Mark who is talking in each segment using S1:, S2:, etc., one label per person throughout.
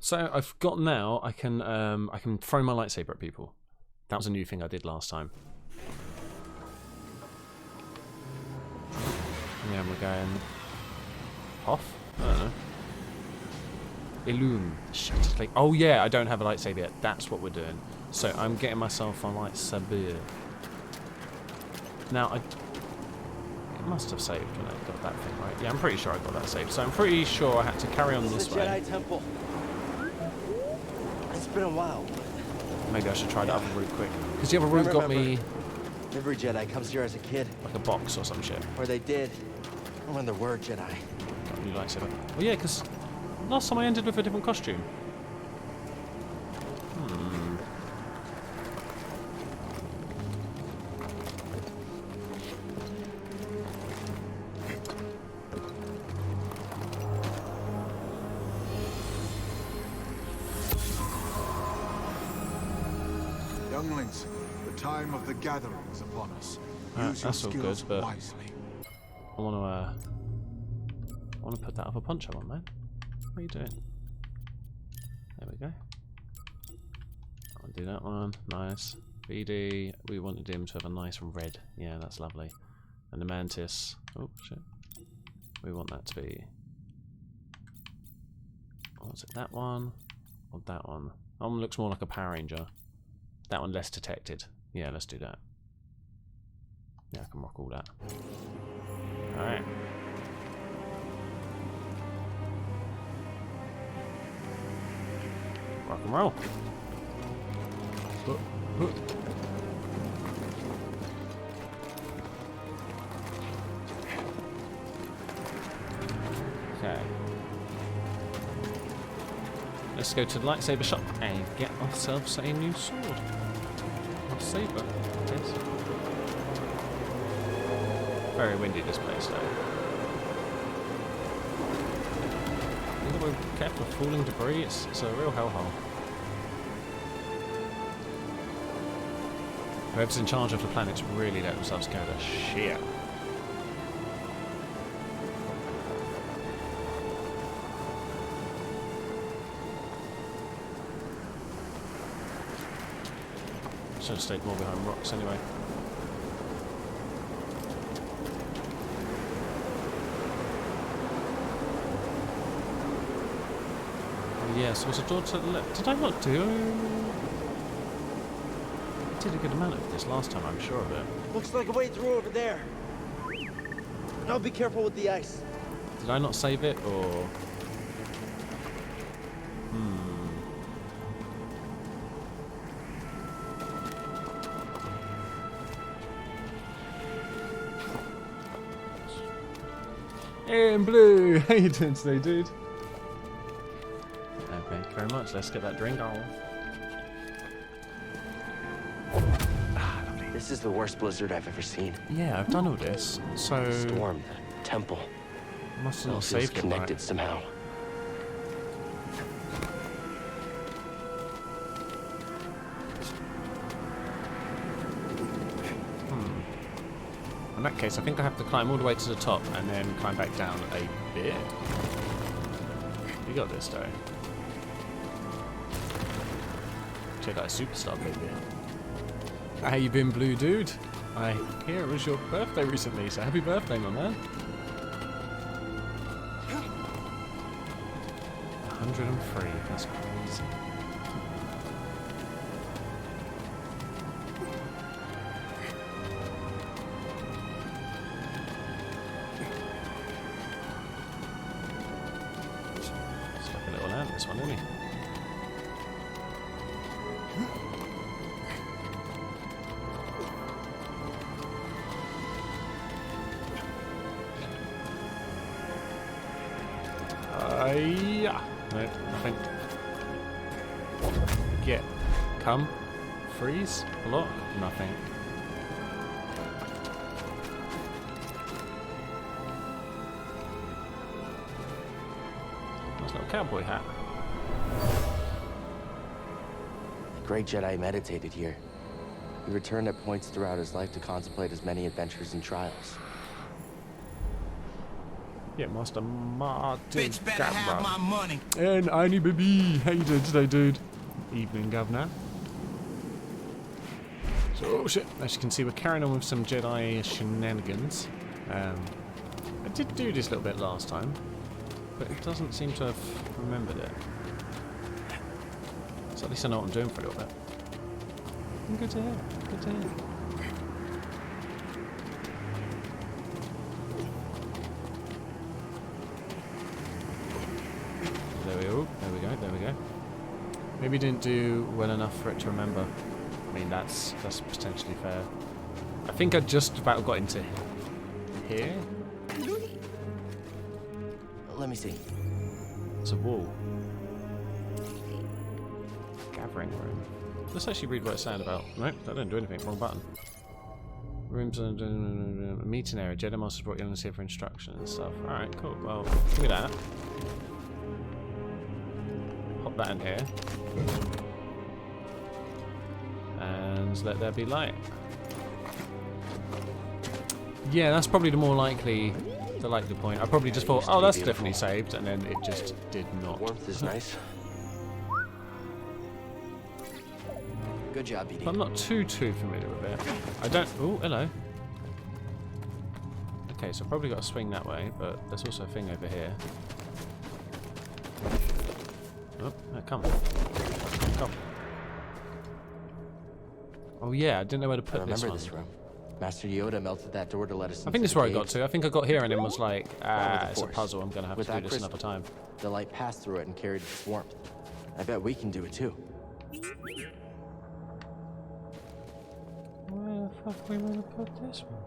S1: So I've got now. I can throw my lightsaber at people. That was a new thing I did last time. Yeah, we're going off. I don't know. Illume. Shit. Like, oh yeah, I don't have a lightsaber yet. That's what we're doing. So I'm getting myself a lightsaber. Now it must have saved when I got that thing right. Yeah, I'm pretty sure I got that saved. So I'm pretty sure I had to carry on this way.
S2: Jedi temple. It's been a while.
S1: Maybe I should try the other route quick. Because the other route got me
S2: Every Jedi comes here as a kid.
S1: like a box or some shit.
S2: Or they did. Or when there were Jedi.
S1: Got a new lightsaber. Well, yeah, because last time I ended with a different costume.
S3: Younglings, the time of the gathering is upon us. Use your
S1: That's all
S3: skills
S1: good, but
S3: wisely.
S1: I want to put that other poncho on, man. What are you doing? There we go. I'll do that one. Nice. BD. We wanted him to have a nice red. Yeah, that's lovely. And the mantis. Oh shit. We want that to be. What's it? That one or that one? That one looks more like a Power Ranger. That one less detected. Yeah, let's do that. Yeah, I can rock all that. Alright. Rock and roll. Okay. Let's go to the lightsaber shop and get ourselves a new sword. Or saber, yes. Very windy this place though. You gotta be careful of falling debris, it's a real hellhole. Whoever's in charge of the planets really let themselves go to shit. Should have stayed more behind rocks anyway. Yes, was a door to the left. Did I not do? I did a good amount of this last time, I'm sure of it.
S2: Looks like a way through over there. Now be careful with the ice.
S1: Did I not save it, or? Hey, in blue! How you doing today, dude? Thank you very much. Let's get that drink on. Ah, lovely.
S2: This is the worst blizzard I've ever seen.
S1: Yeah, I've done all this. So
S2: Storm, temple.
S1: must
S2: All
S1: not
S2: feels
S1: save it.
S2: connected
S1: Right?
S2: somehow.
S1: In that case, I think I have to climb all the way to the top and then climb back down a bit. You got this, though. Jedi superstar, baby. How you been, blue dude? I hear it was your birthday recently, so happy birthday, my man. 103, that's crazy. Stuck a little ant, this one, isn't he? Yeah. No, nothing. Get. Come. Freeze. Block. Nothing. Nice little cowboy hat.
S2: The great Jedi meditated here. He returned at points throughout his life to contemplate his many adventures and trials.
S1: Yeah, Master Martin.
S4: Bitch better have my money.
S1: And Annie baby, how you doing today, dude? Evening, Governor. So, oh shit! As you can see, we're carrying on with some Jedi shenanigans. I did do this little bit last time, but it doesn't seem to have remembered it. So at least I know what I'm doing for a little bit. Good to hear. Good to hear. There we go. Maybe didn't do well enough for it to remember. I mean, that's potentially fair. I think I just about got into here.
S2: Let me see.
S1: It's a wall. Gathering room. Let's actually read what it's saying about. Nope, that didn't do anything. Wrong button. Rooms and a meeting area. Jedi Masters brought you on here for instruction and stuff. Alright, cool. Well, give me that. Pop that in here. And let there be light. Yeah, that's probably the more likely point. I probably just thought, oh, that's definitely saved, and then it just did not.
S2: Warmth is nice. Good job, BD.
S1: I'm not too familiar with it. I don't. Oh, hello. Okay, so I've probably got to swing that way, but there's also a thing over here. Oh, no, come. Come. Oh yeah, I didn't know where to put this one.
S2: This room. Master Yoda melted that door to let us.
S1: I think this is where I got to. I think I got here and then was like, it's a puzzle. I'm gonna have to do this another time.
S2: The light passed through it and carried its warmth. I bet we can do it too.
S1: Where the fuck are we gonna put this one?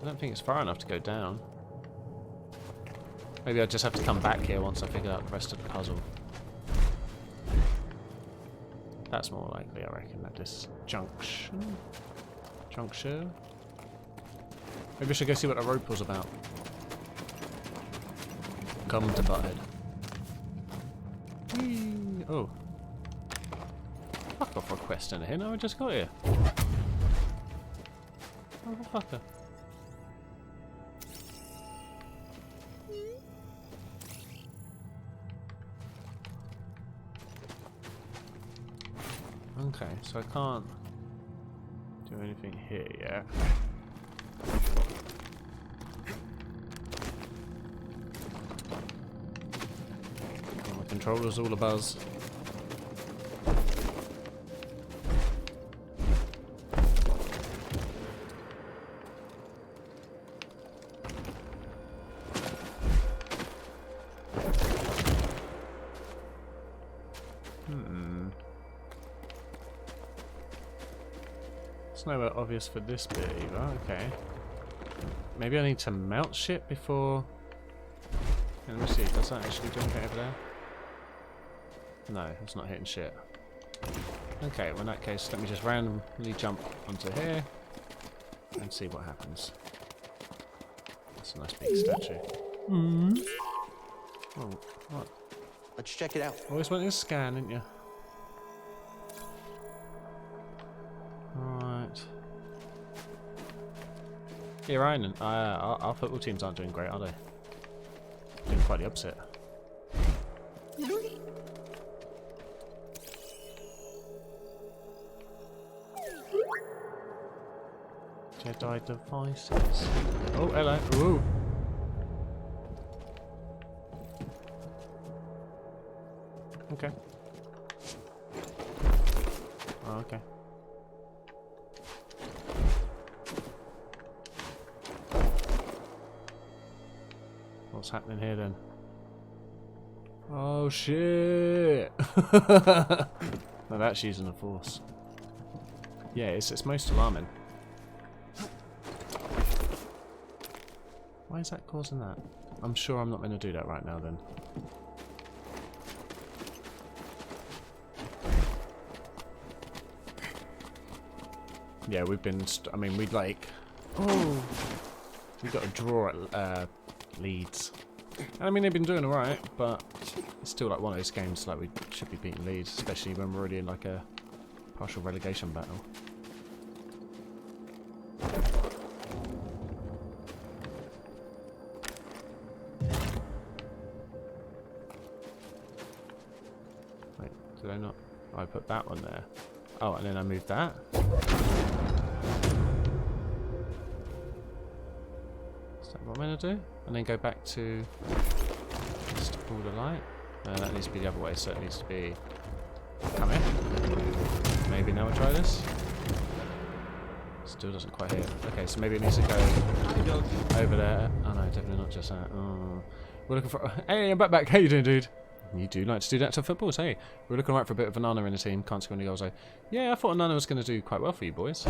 S1: I don't think it's far enough to go down. Maybe I just have to come back here once I figure out the rest of the puzzle. That's more likely, I reckon, at this junction. Juncture? Maybe I should go see what the rope was about. Come to Butthead. Whee! Oh. Fuck off request in here, no, I just got here. Motherfucker. Okay, so I can't do anything here yet. My controller's all a buzz. It's nowhere obvious for this bit either. Okay. Maybe I need to mount shit before. Let me see. Does that actually do anything over there? No, it's not hitting shit. Okay, well in that case, let me just randomly jump onto here and see what happens. That's a nice big statue. Oh, what?
S2: Let's check it out.
S1: Always wanted to scan, didn't you? Right. Yeah, Ryan, our football teams aren't doing great, are they? Doing quite the opposite. Jedi devices. Oh, hello. Ooh. Okay. Oh, okay. What's happening here then? Oh shit! No, that's using the Force. Yeah, it's most alarming. Why is that causing that? I'm sure I'm not going to do that right now then. Yeah, we've been. I mean, we'd like. Oh, we got to draw at Leeds. I mean, they've been doing alright, but it's still like one of those games like we should be beating Leeds, especially when we're already in like a partial relegation battle. Did I not? Oh, I put that one there. Oh, and then I moved that. Is that what I'm going to do? And then go back to just to pull the light. That needs to be the other way, so it needs to be... Come here. Maybe now we'll try this. Still doesn't quite hit. Okay, so maybe it needs to go over there. Oh no, definitely not just that. Oh. We're looking for... Hey, I'm back. How you doing, dude? You do like to do that to footballs, hey. We're looking right for a bit of a Nana in the team. Can't score any goals, though. Yeah, I thought Nana was going to do quite well for you boys.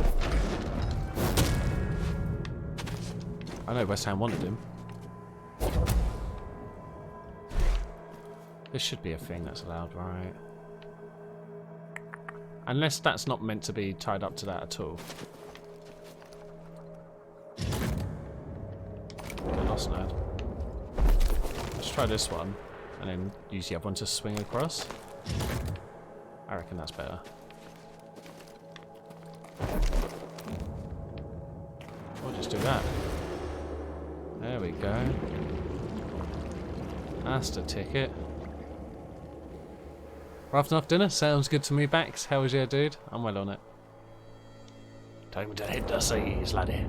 S1: I know West Ham wanted him. This should be a thing that's allowed, right? Unless that's not meant to be tied up to that at all. Get lost, nerd. Let's try this one, and then use the other one to swing across. I reckon that's better. We'll just do that. There we go. That's the ticket. After enough dinner? Sounds good to me, Bax. How was your dude? I'm well on it. Time to hit the seas, laddie.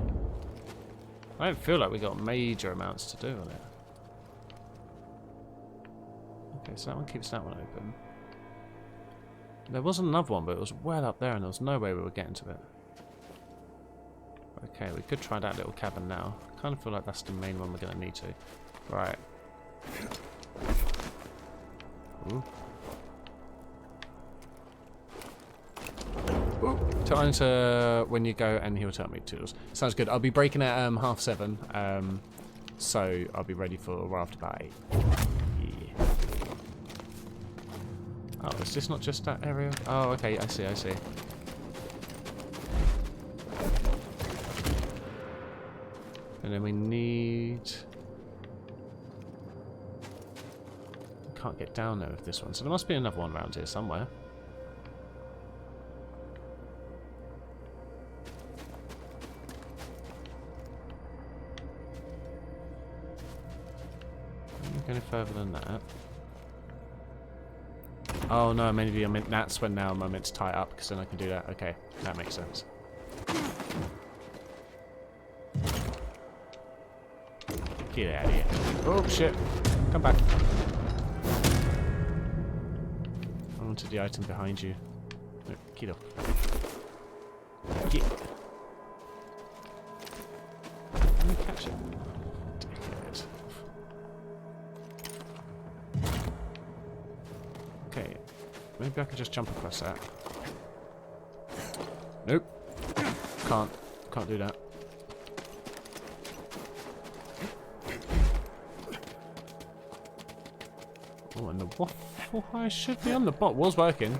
S1: I don't feel like we got major amounts to do on it. Okay, so that one keeps that one open. There was another one, but it was well up there and there was no way we were getting to it. Okay, we could try that little cabin now. I kind of feel like that's the main one we're going to need to. Right. Ooh. Time to when you go and he'll tell me tools. Sounds good. I'll be breaking at 7:30. So I'll be ready for after about 8. Yeah. Oh, is this not just that area? Oh, okay. I see. And then we need... Can't get down there with this one, so there must be another one around here somewhere. Any further than that. Oh no, maybe that's when now I'm meant to tie it up, because then I can do that. Okay, that makes sense. Get out of here. Oh shit. Come back. I wanted the item behind you. No, get up. Get. Let me catch it. Okay, maybe I could just jump across that. Nope. Can't do that. Oh, and the waffle high should be on the bot. Was working.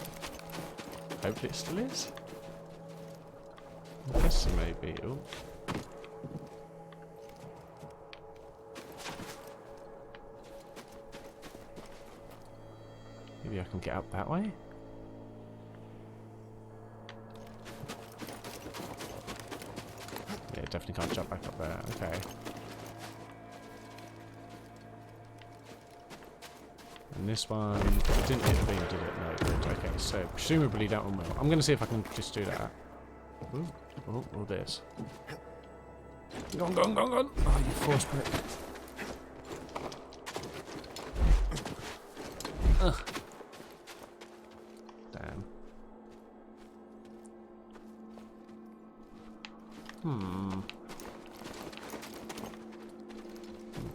S1: Hopefully it still is. I guess it may be. Oh. Maybe I can get up that way? Yeah, definitely can't jump back up there. Okay. And this one didn't hit the beam, did it? No, it didn't. Okay, so presumably that one will. I'm going to see if I can just do that. Ooh, or this. Go on. Oh, you force prick. Ugh. Damn.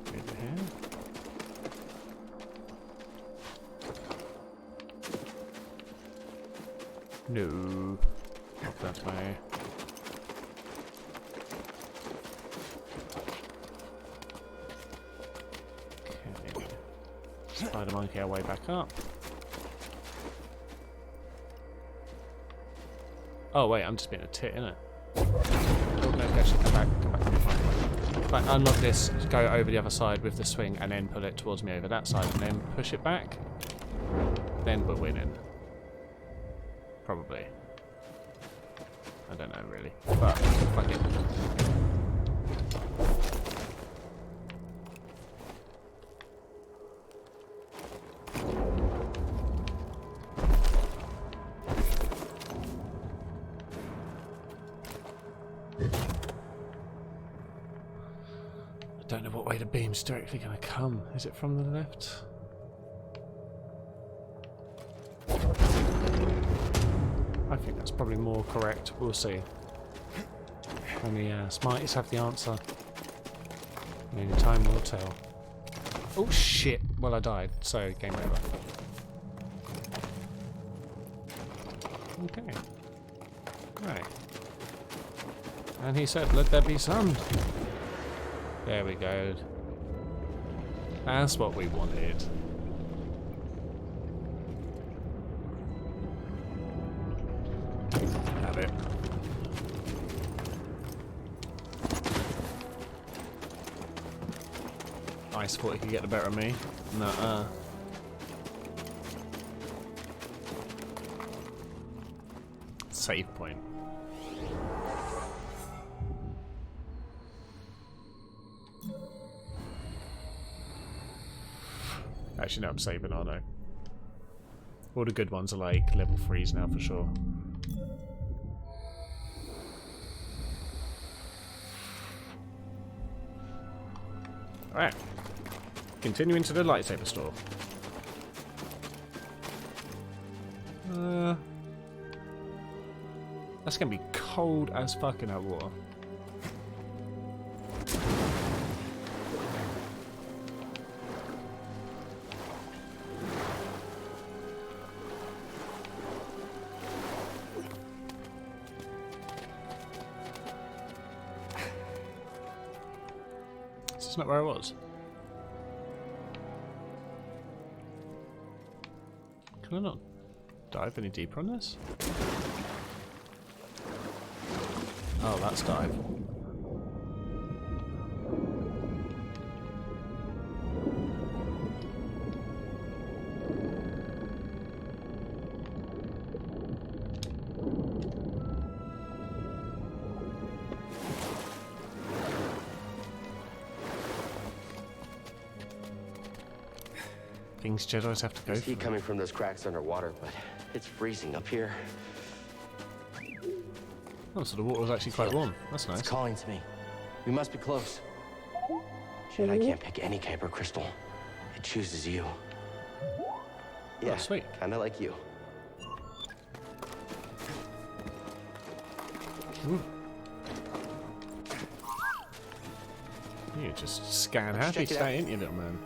S1: Over here. No. Not that way. Okay. Spider monkey our way back up. Oh wait, I'm just being a tit, innit? Oh no, actually come back. Right, unlock this, go over the other side with the swing and then pull it towards me over that side and then push it back. Then we're winning. Probably. I don't know really. But fuck it. way the beam's directly going to come. Is it from the left? I think that's probably more correct. We'll see. Only smarties have the answer. And only time will tell. Oh shit! Well, I died, so game over. Okay. Right. And he said, "Let there be sun." There we go. That's what we wanted. Have it. Ice thought he could get the better of me. Nuh-uh. Save point. Actually, no, I'm saving, aren't I? All the good ones are like level 3s now for sure. Alright. Continuing to the lightsaber store. That's gonna be cold as fuck in that water. Is this not where I was? Can I not dive any deeper on this? Oh, that's dive. Things Jedis have to go
S2: There's
S1: through.
S2: heat coming from those cracks underwater, but it's freezing up here.
S1: Oh, so the water was actually quite warm. That's nice.
S2: It's calling to me. We must be close. Jedi can't pick any kyber crystal. It chooses you. Yeah,
S1: sweet.
S2: kinda like you.
S1: Ooh. You just scan happy
S2: check it
S1: today,
S2: out.
S1: ain't you, little man?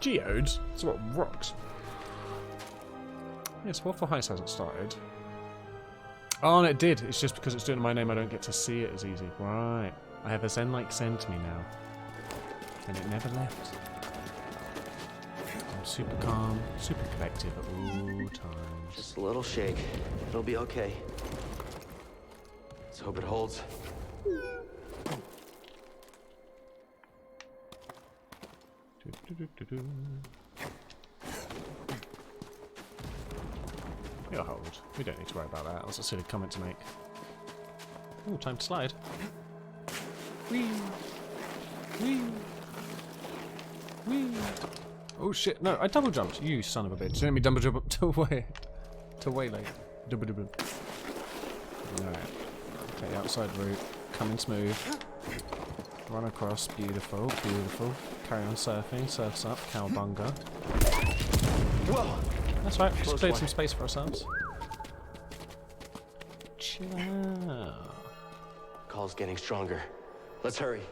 S1: Geodes? It's what, rocks? Yes, Waffle Heist hasn't started. Oh, and it did. It's just because it's doing my name I don't get to see it as easy. Right. I have a Zen-like Zen to me now. And it never left. I'm super calm, super collective at all times.
S2: Just a little shake. It'll be okay. Let's hope it holds. It'll hold. We don't need to worry about that. That was a silly comment to make. Oh, time to slide. Whee! Whee! Whee! Oh shit, no, I double jumped. You son of a bitch. Let me double jump to waylay. Double double. Alright. Okay, outside route. Coming smooth. Run across. Beautiful, beautiful. Carry on surfing. Surfs up. Cowbunga. Whoa!
S1: That's right, just
S2: Close
S1: cleared
S2: one.
S1: some space for ourselves. Chill out.
S2: Call's getting stronger. Let's hurry.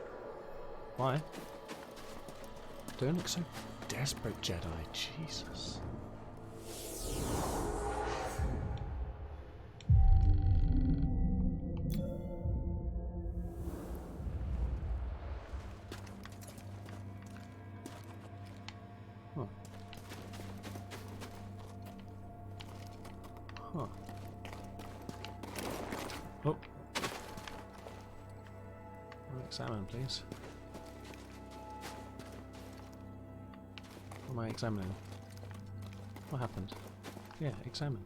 S1: Why? Don't look so desperate, Jedi. Jesus. Huh. Huh. Oh. Examine, please. What am I examining? What happened? Yeah, examine.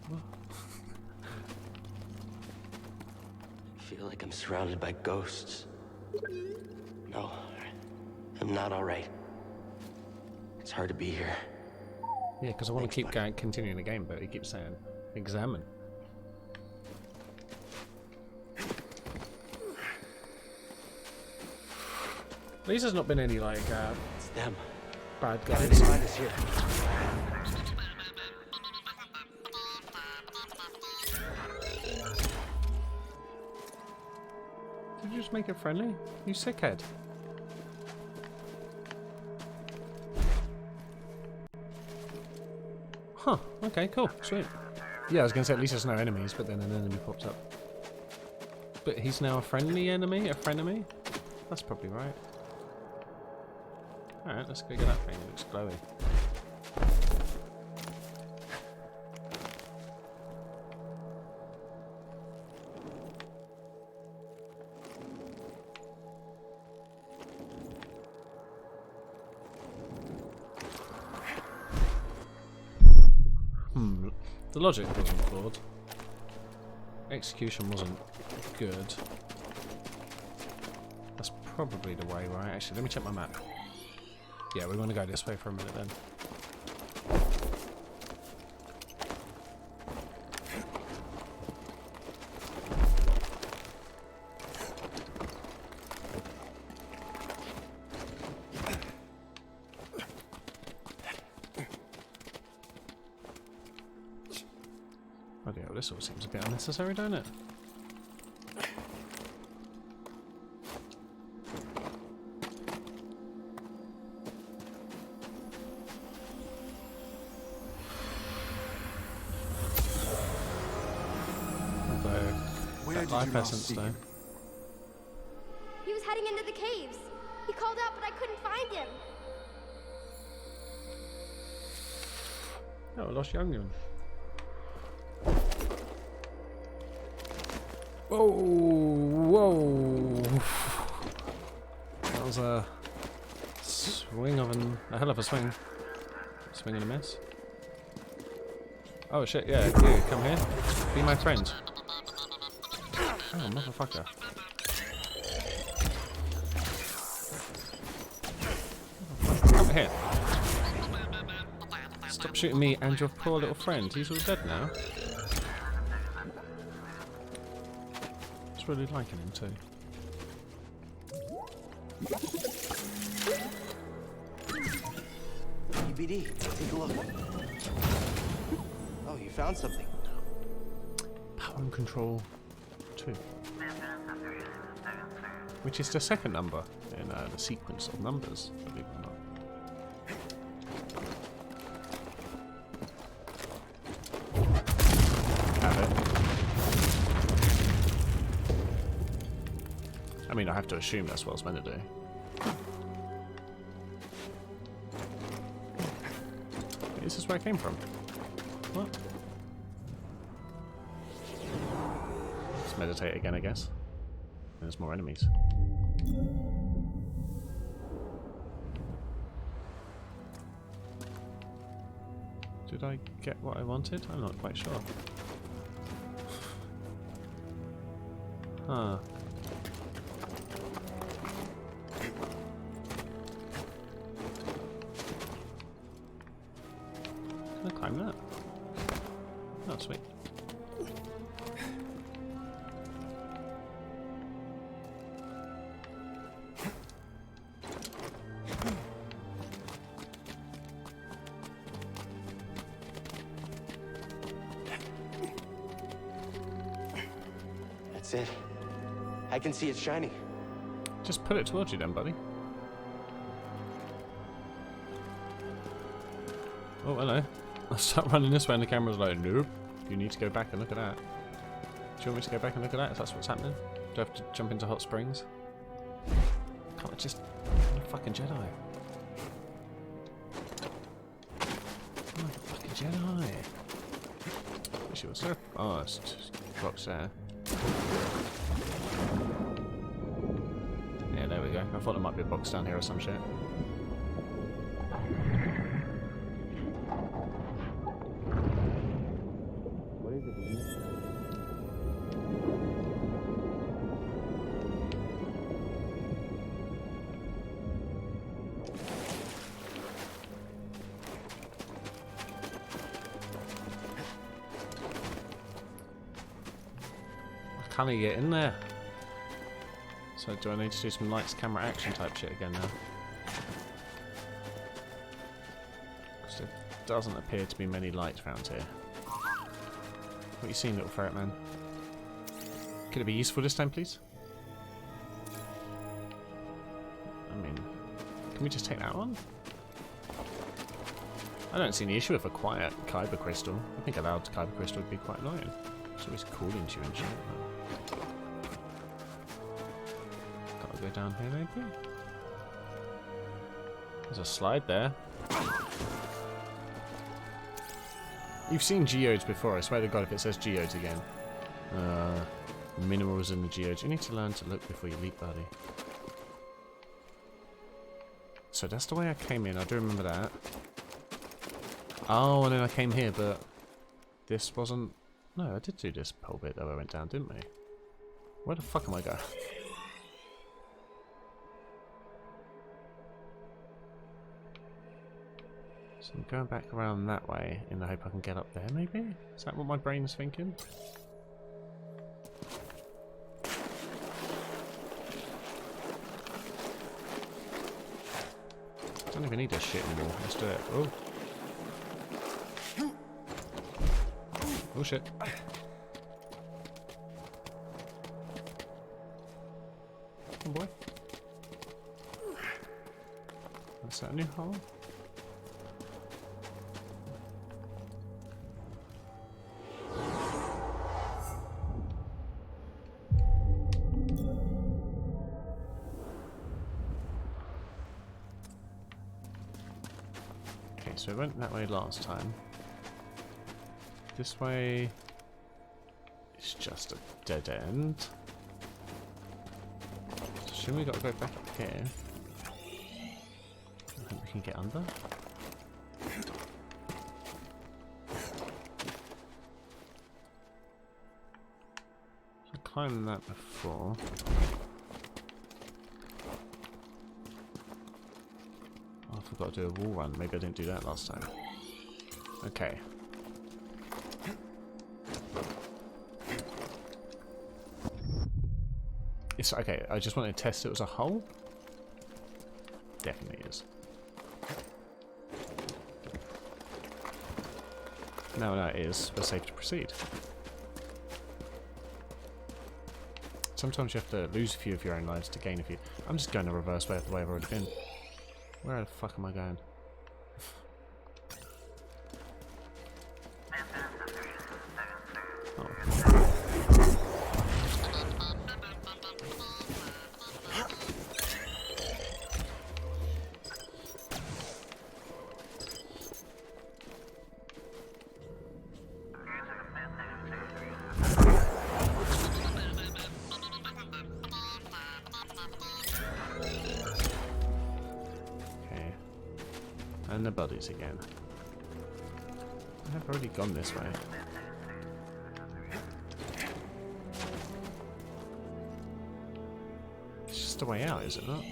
S1: What?
S2: I feel like I'm surrounded by ghosts. No, I'm not all right. It's hard to be here.
S1: Yeah, because I want to
S2: Thanks,
S1: keep
S2: buddy.
S1: going, continuing the game, but he keeps saying,
S2: Examine. At least there's not been any like
S5: It's them.
S2: bad
S5: Gotta
S2: guys.
S5: find us here.
S2: Did you just make it friendly? You sickhead. Huh, okay, cool, sweet. Yeah, I was gonna say at least there's no enemies, but then an enemy pops up. But he's now a friendly enemy? A frenemy? That's probably right. Alright, let's go get that thing. It looks glowy. The logic wasn't flawed. Execution wasn't good. That's probably the way, right? Actually, let me check my map. Yeah, we're going to go this way for a minute then. Oh dear, this all seems a bit unnecessary, don't it?
S3: Where did
S2: Life
S3: you last
S2: essence
S3: see
S2: though.
S3: him?
S6: He was heading into the caves. He called out, but I couldn't find him.
S2: Oh, I lost Young. Whoa, whoa! That was a swing of a hell of a swing. Swing and a miss. Oh shit! Yeah, you come here. Be my friend. Oh, motherfucker! Come here. Stop shooting me and your poor little friend. He's all dead now. Just really liking him too.
S5: EBD, take a look. Oh, you found something.
S2: Power and control 2. Which is the second number in the sequence of numbers, believe it or not. Have it. I mean, I have to assume that's what it's meant to do. This is where I came from. What? Let's meditate again, I guess. There's more enemies. Did I get what I wanted? I'm not quite sure. Huh. Can I climb that? Oh, sweet.
S5: That's it. I can see it shining.
S2: Just put it towards you then, buddy. Oh, hello. I'll start running this way and the camera's like, nope. You need to go back and look at that. Do you want me to go back and look at that if that's what's happening? Do I have to jump into hot springs? Can't I just... I'm a fucking Jedi. I'm a fucking Jedi. Wish it was so fast. Rocks there. Yeah, there we go. I thought there might be a box down here or some shit.
S5: What is it?
S2: Can I get in there? So do I need to do some lights, camera, action type shit again now? Because there doesn't appear to be many lights around here. What you seen, little ferret man? Could it be useful this time, please? I mean, can we just take that one? I don't see any issue with a quiet Kyber crystal. I think a loud Kyber crystal would be quite annoying. It's always cooling to you and shit. Gotta go down here, maybe? There's a slide there. You've seen geodes before, I swear to God if it says geodes again. Minerals in the geodes. You need to learn to look before you leap, buddy. So that's the way I came in, I do remember that. Oh, and then I came here, but this wasn't... No, I did do this pole bit that I went down, didn't we? Where the fuck am I going? So I'm going back around that way in the hope I can get up there, maybe? Is that what my brain's thinking? Don't even need this shit anymore. Let's do it. Oh. Oh shit. Oh boy. Is that a new hole? Okay, so we went that way last time. This way is just a dead end. So shouldn't we got to go back up here? I think we can get under. So I climbed that before. Oh, I forgot to do a wall run. Maybe I didn't do that last time. Okay. It's okay, I just wanted to test it was a hole. Definitely is. No, it is. We're safe to proceed. Sometimes you have to lose a few of your own lives to gain a few. I'm just going the reverse way of the way I've already been. Where the fuck am I going? And the buddies again. I've already gone this way. It's just a way out, is it not?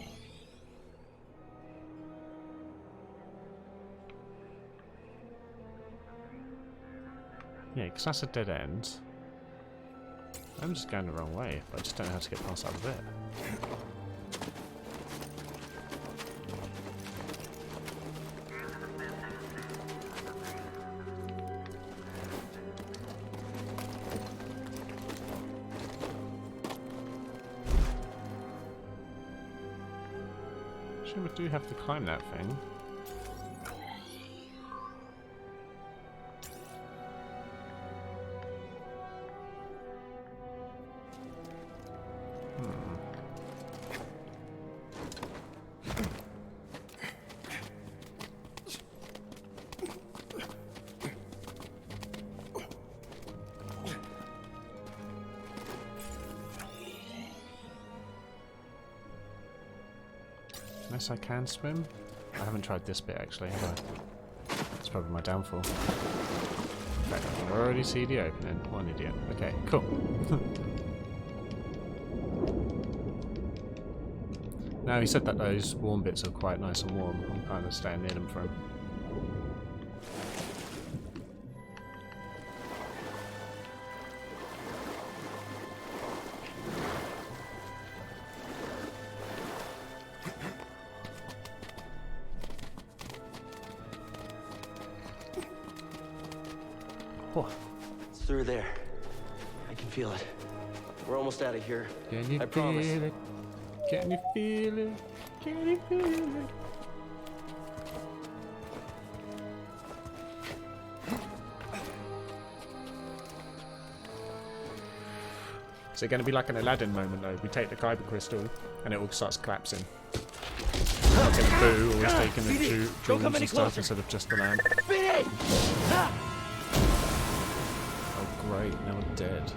S2: Yeah, because that's a dead end. I'm just going the wrong way, but I just don't know how to get past that bit. Actually, we do have to climb that thing. Unless I can swim? I haven't tried this bit actually, have I? That's probably my downfall. In fact, I can already see the opening. What an idiot. Okay, cool. Now, he said that those warm bits are quite nice and warm. I'm kind of staying near them for him.
S5: It's through there. I can feel it. We're almost out of here.
S2: Can you
S5: I promise.
S2: feel it? Can you feel it? Can you feel it? Is it going to be like an Aladdin moment though? We take the Kyber crystal and it all starts collapsing. Like in a boo, always taking the jewels and stuff instead of just the lamp. Oh great, now I'm dead.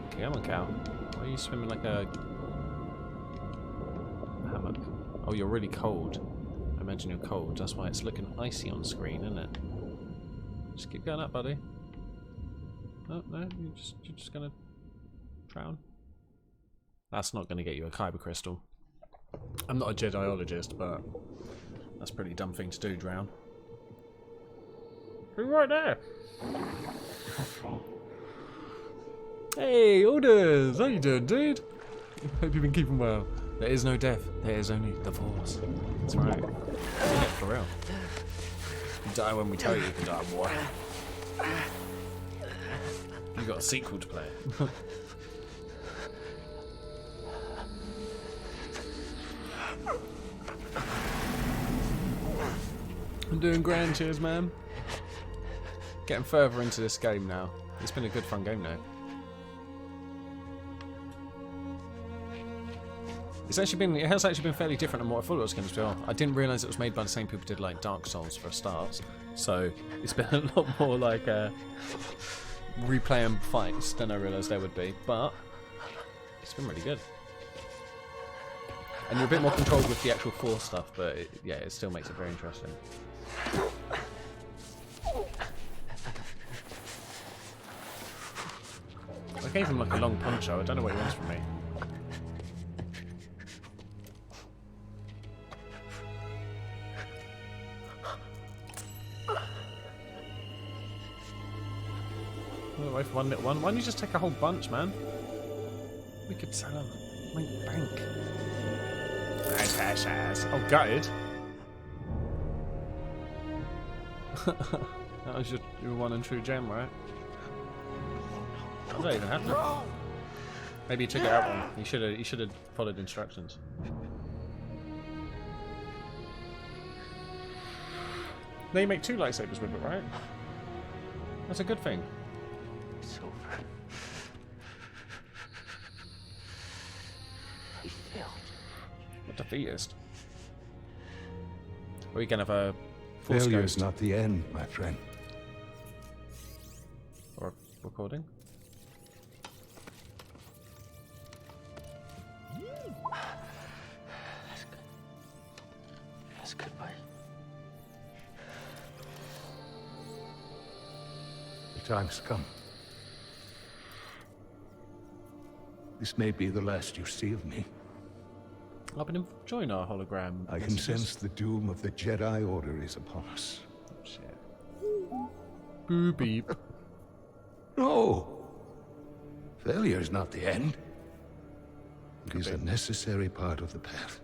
S2: Okay, come on, cow. Why are you swimming like a hammock? Oh, you're really cold. I imagine you're cold. That's why it's looking icy on screen, isn't it? Just keep going up, buddy. Oh, no, you're just gonna drown. That's not gonna get you a Kyber crystal. I'm not a Jediologist, but that's a pretty dumb thing to do, drown. Who's right there? Hey, Orders! How you doing, dude? Hope you've been keeping well. There is no death. There is only the Force. That's right. Yeah, for real. You die when we tell you you can die, boy. You got a sequel to play. I'm doing grand, cheers, man. Getting further into this game now. It's been a good, fun game now. It has actually been fairly different than what I thought it was going to be. I didn't realise it was made by the same people who did like Dark Souls for a start. So it's been a lot more like replaying fights than I realised there would be. But it's been really good. And you're a bit more controlled with the actual Force stuff, but yeah, it still makes it very interesting. I gave him like a long poncho. I don't know what he wants from me. Away for one little one. Why don't you just take a whole bunch, man? We could sell them. Make bank. Oh, gutted. That was your one and true gem, right? I don't even have to. Maybe you took it out wrong. You should have followed instructions. Now you make 2 lightsabers with it, right? That's a good thing.
S5: It's over. He failed.
S2: A defeatist. Or you can have a Force
S7: Failure
S2: ghost.
S7: is not the end, my friend.
S2: Or a recording.
S5: That's good. That's good, buddy.
S7: The time's come. This may be the last you see of me.
S2: I've been enjoying our hologram.
S7: I can sense the doom of the Jedi Order is upon us.
S2: Oh, shit. Boo beep.
S7: No! Failure is not the end. It is a necessary part of the path.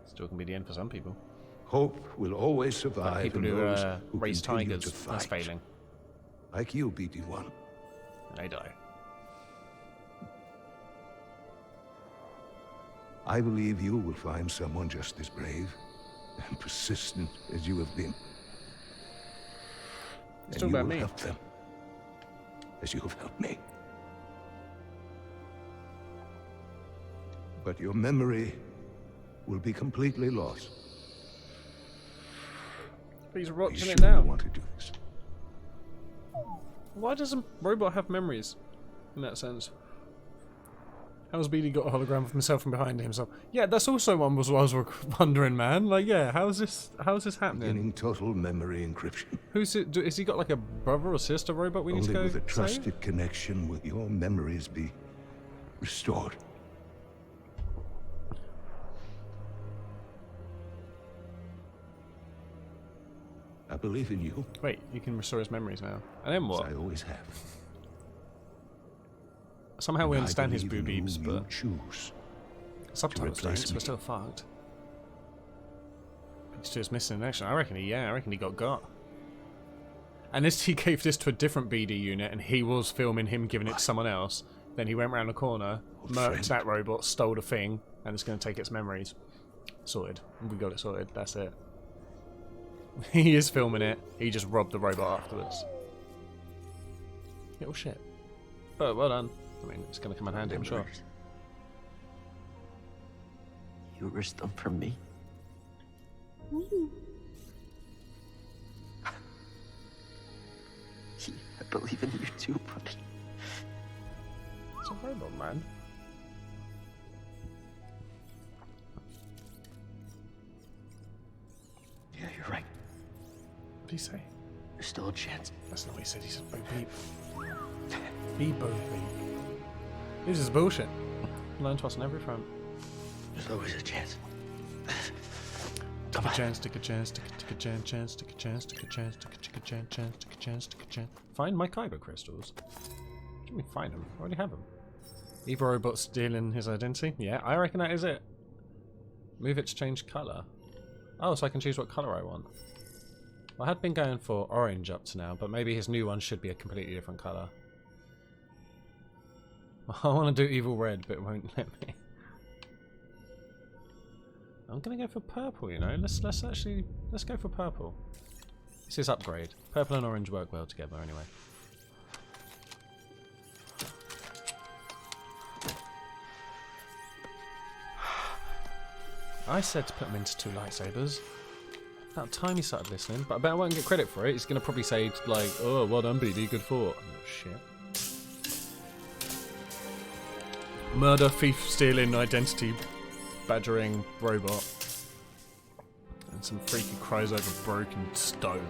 S2: Still can be the end for some people.
S7: Hope will always
S2: Like
S7: survive
S2: people
S7: in
S2: who
S7: those who
S2: raise
S7: continue
S2: tigers.
S7: to
S2: That's
S7: fight.
S2: failing.
S7: Like you, BD-1.
S2: And they die.
S7: I believe you will find someone just as brave and persistent as you have been.
S2: It's
S7: And
S2: talking
S7: you
S2: about
S7: will
S2: me.
S7: help them, as you have helped me. But your memory will be completely lost.
S2: But he's
S7: Are you
S2: rotting
S7: sure
S2: it now.
S7: you want to do this?
S2: Why does a robot have memories? In that sense. How's BD got a hologram of himself from behind him? So yeah, that's also one was what I was wondering, man. Like, yeah, how's this happening?
S7: Beginning total memory encryption.
S2: Who's it? Has he got like a brother or sister robot we need to
S7: Only
S2: go
S7: with a
S2: save?
S7: trusted connection will your memories be restored. I believe in you,
S2: Wait, you can restore his memories now. And then
S7: as
S2: what?
S7: I always have.
S2: Somehow we
S7: And I
S2: understand his boo
S7: believe in
S2: beeps,
S7: whom
S2: but
S7: you choose.
S2: subtitles don't,
S7: replace
S2: so we're
S7: me.
S2: still fucked. He's just missing in action. I reckon he got got. And this, he gave this to a different BD unit, and he was filming him giving it to someone else. Then he went round the corner, murked that robot, stole the thing, and it's going to take its memories. Sorted. We got it sorted. That's it. He is filming it. He just robbed the robot afterwards. Little shit. But well done. I mean, it's going to come in handy, I'm sure.
S5: You risked them for me. I believe in you too, buddy.
S2: It's a robot, man.
S5: Yeah, you're right.
S2: What did he say?
S5: There's still a chance.
S2: That's not what he said. He said, "Bo beep." Beep, bo beep. This is bullshit. Learn to us on every front.
S5: There's always a chance.
S2: Take a chance, take a chance, take a chance, take a chance, take a chance, take a chance, take a chance, take a chance, take a chance. Find my Kyber crystals. What do you mean find them? I already have them. Evil robot stealing his identity? Yeah, I reckon that is it. Move it to change colour. Oh, so I can choose what colour I want. I had been going for orange up to now, but maybe his new one should be a completely different colour. I want to do evil red, but it won't let me. I'm gonna go for purple, you know. Let's go for purple. This is upgrade. Purple and orange work well together anyway. I said to put them into 2 lightsabers. About time he started listening, but I bet I won't get credit for it. He's gonna probably say like, "Oh, well done, BD, good thought." Oh shit. Murder, thief, stealing, identity badgering robot. And some freaky cries over broken stone.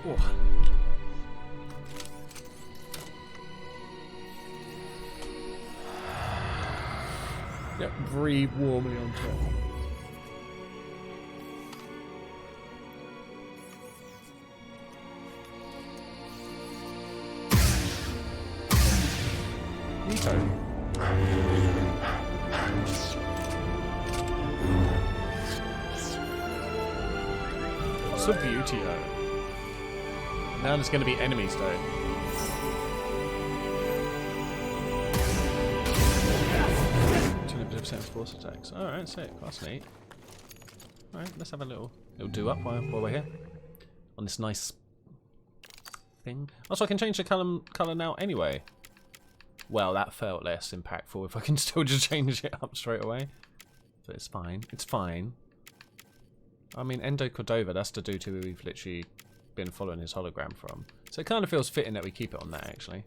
S2: Oh. Yep, breathe warmly on top. What's the beauty of it? Now there's going to be enemies though. 200% force attacks. Alright, sick. That's neat. Alright, let's have a little do up while we're here. On this nice thing. Also, I can change the colour now anyway. Well, that felt less impactful if I can still just change it up straight away. But it's fine. It's fine. I mean, Endo Cordova, that's the dude who we've literally been following his hologram from. So it kind of feels fitting that we keep it on that, actually.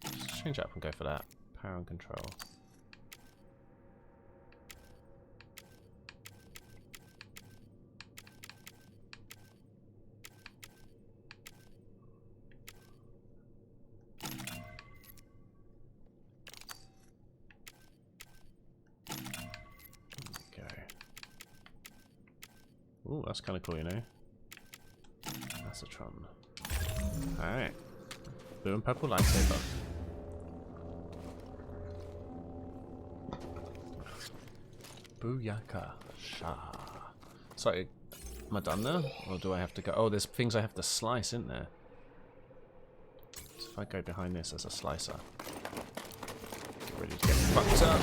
S2: Let's change it up and go for that. Power and control. Okay. Ooh, that's kind of cool, you know. That's a Tron. Alright. Blue and purple lightsaber. Booyaka. Sha. Sorry, am I done now? Or do I have to go? Oh, there's things I have to slice, isn't there? So if I go behind this as a slicer. Get ready to get fucked up.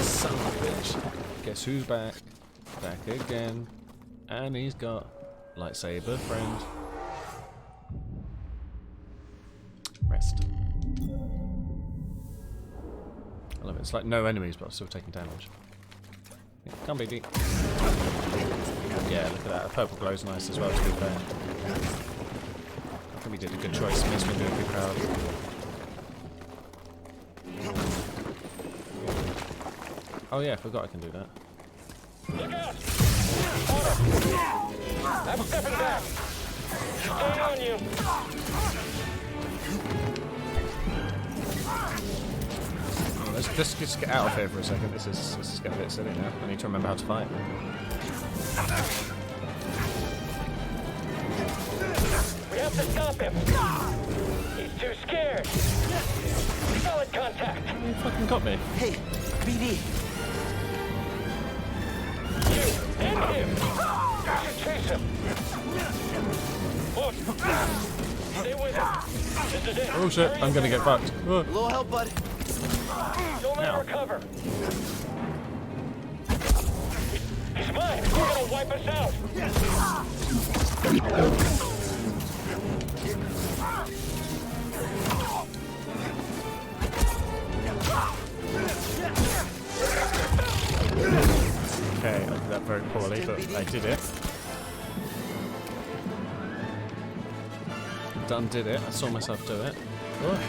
S2: Son of a bitch. Guess who's back? Back again. And he's got lightsaber friend. Rest. I love it. It's like no enemies, but I'm still taking damage. Yeah, come be deep. Yeah, look at that. The purple glow's nice as well, to be fair. I think we did a good choice. Makes me do a big crowd. Oh yeah, I forgot I can do that.
S8: Look out! I'm stepping back! Stay on you!
S2: Let's just get out of here for a second. This is getting a bit silly now. I need to remember how to fight.
S8: We have to stop him. He's too scared. Solid contact.
S1: You fucking got me.
S5: Hey, BD.
S8: You and him. You should chase him. Look. Stay with him. This is it.
S2: Oh shit, I'm gonna get fucked. Oh.
S5: Little help, bud.
S8: Don't let him recover. He's mine. We're gonna wipe us out.
S1: Okay, I did that very poorly, but I did it. Done did it. I saw myself do it. Oh.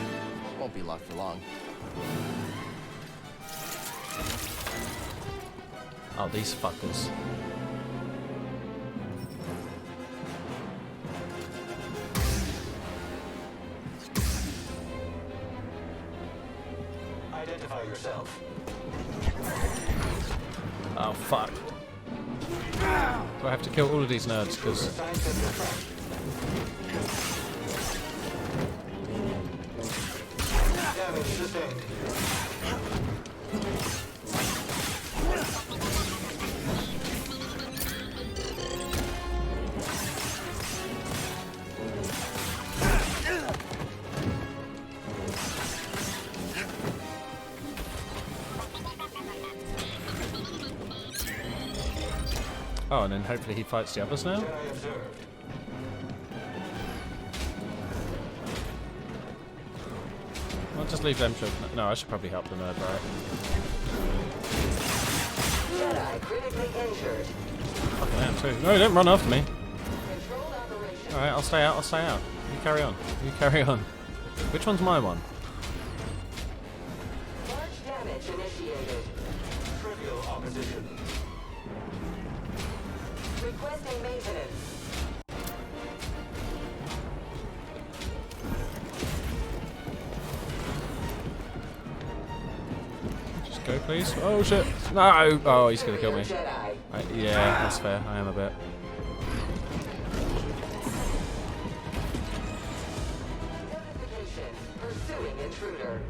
S5: Won't be locked for long.
S1: Oh, these fuckers.
S5: Identify yourself.
S1: Oh, fuck. Do I have to kill all of these nerds? Because
S5: Damage sustained.
S1: oh, and then hopefully he fights the others now. I'll just leave them to... No, I should probably help the nerd, right?
S9: Jedi critically injured.
S1: Fucking am too. No, don't run after me.
S9: Controlled operation.
S1: Alright, I'll stay out, I'll stay out. You carry on. You carry on. Which one's my one?
S9: Large damage initiated.
S5: Trivial opposition.
S9: Requesting maintenance.
S1: Just go, please. Oh, shit. No! Oh, he's gonna kill me.
S9: Jedi.
S1: Yeah, that's fair. I am a bit.
S9: Notification. Pursuing intruder.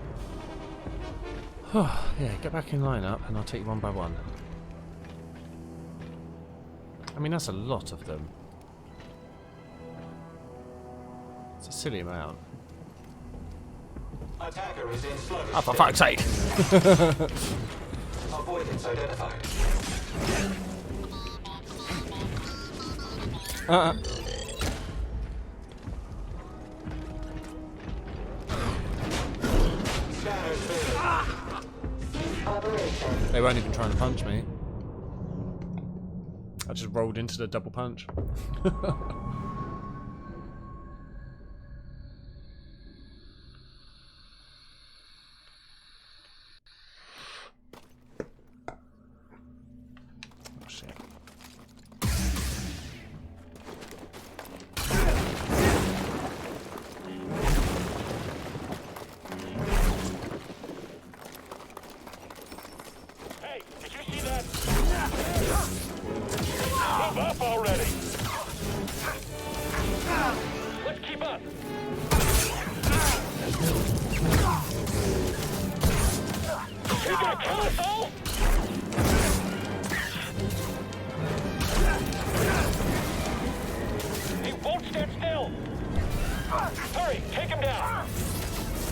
S1: Yeah, get back in line up and I'll take you one by one. I mean, that's a lot of them. It's a silly amount.
S5: Attacker is in sluggish.
S1: Oh, for fuck's sake!
S5: Avoidance identified. Scanners failing.
S9: Operation.
S1: They weren't even trying to punch me. I just rolled into the double punch. Oh shit.
S8: Hey, did you see that? Move up already. Let's keep up. You gonna kill us all? He won't stand still. Hurry, take him down.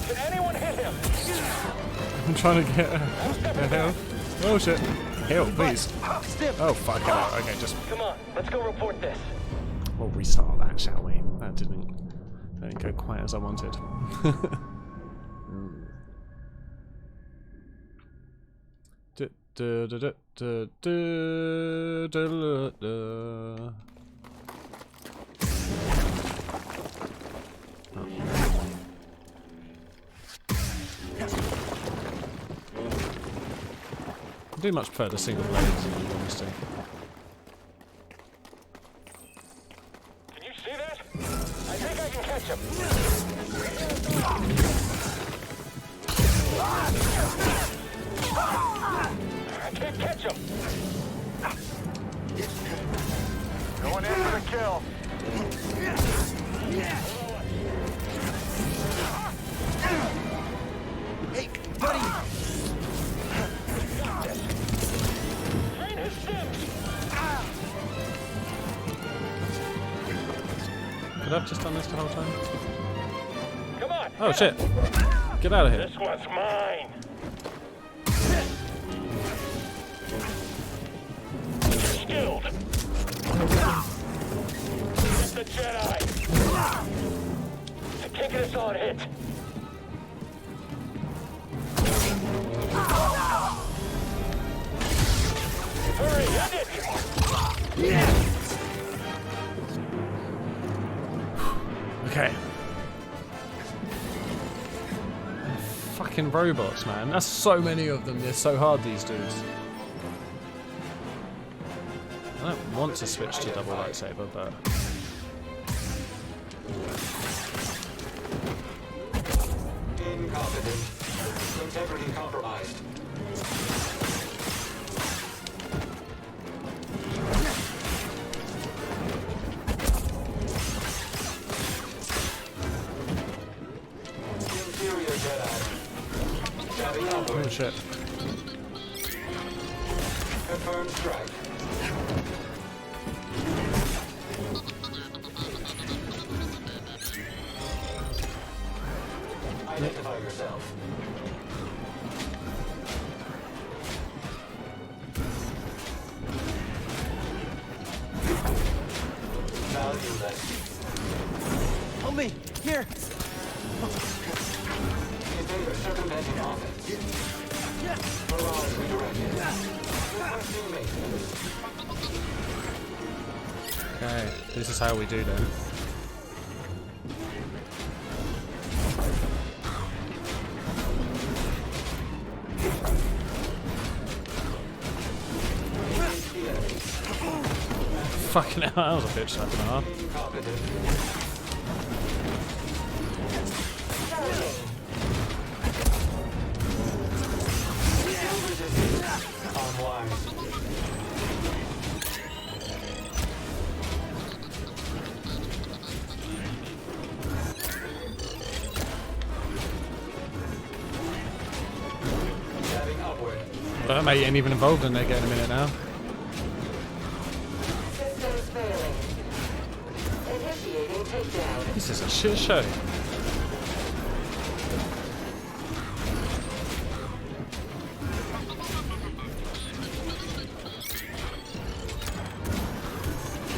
S8: Can anyone hit him?
S1: I'm trying to get a heal. Oh shit. Heal, please. Oh fuck out. Okay, just
S8: Come on, let's go report this.
S1: we'll restart that, shall we? That didn't go quite as I wanted. I do much prefer the single blades, in all honesty.
S8: Can you see that? I think I can catch him. Watch him.
S3: Going in for the kill.
S5: Hey, buddy!
S8: Train his sims.
S1: Could I have just done this the whole time?
S8: Come on.
S1: Oh shit! Get out of here.
S8: This one's mine. Skilled. Get the Jedi. I can't get a solid hit. Hurry, end it.
S1: Okay. Fucking robots, man. That's so many of them. They're so hard, these dudes. I don't want to switch to double lightsaber, but...
S9: Incompetent. Integrity compromised. Interior Jedi. Jabbing
S1: Oh
S9: upward.
S1: shit.
S9: Confirmed strike. Identify yourself. Valueless.
S5: Help me! Here!
S9: Invader circumventing offense. Barrage redirected. Requesting maintenance.
S1: Okay, this is how we do then. Fucking hell, that was a bitch slap and a half.
S9: Incompetent. Online. Jabbing upward.
S1: But mate, you ain't even involved in there getting a minute now.
S9: Systems failing. Initiating takedown.
S1: This is a shit show.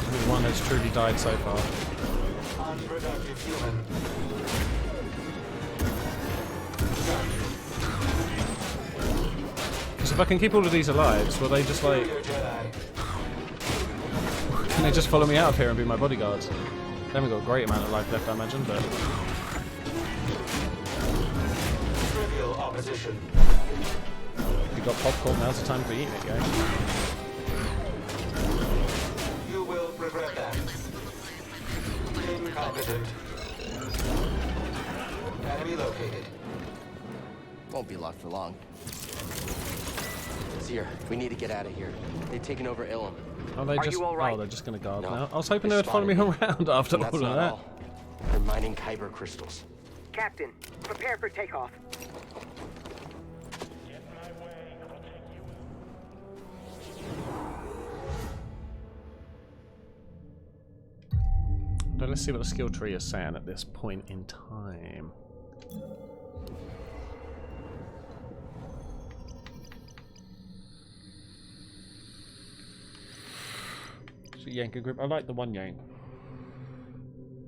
S1: Only one that's truly died so far.
S9: Unproductive human.
S1: Because if I can keep all of these alive, will they just like...
S9: Interior Jedi.
S1: Can they just follow me out of here and be my bodyguards? They haven't got a great amount of life left, I imagine, but...
S9: Trivial opposition.
S1: If you've got popcorn, now's the time for eating it, guys.
S9: You will regret that. Incompetent. Enemy located.
S5: Won't be locked for long. Seer, we need to get out of here. They've taken over Ilum.
S1: Oh, they
S5: Are
S1: just...
S5: you all right?
S1: Oh, they're just gonna guard
S5: No,
S1: now. I was hoping
S5: they
S1: they would follow me
S5: spotted
S1: around after
S5: And
S1: all
S5: that's
S1: of
S5: not
S1: that.
S5: all. They're mining kyber crystals.
S10: Captain, prepare for takeoff.
S8: Get in my way. I'll take you.
S1: But let's see what the skill tree is saying at this point in time. So yank a grip. I like the one yank.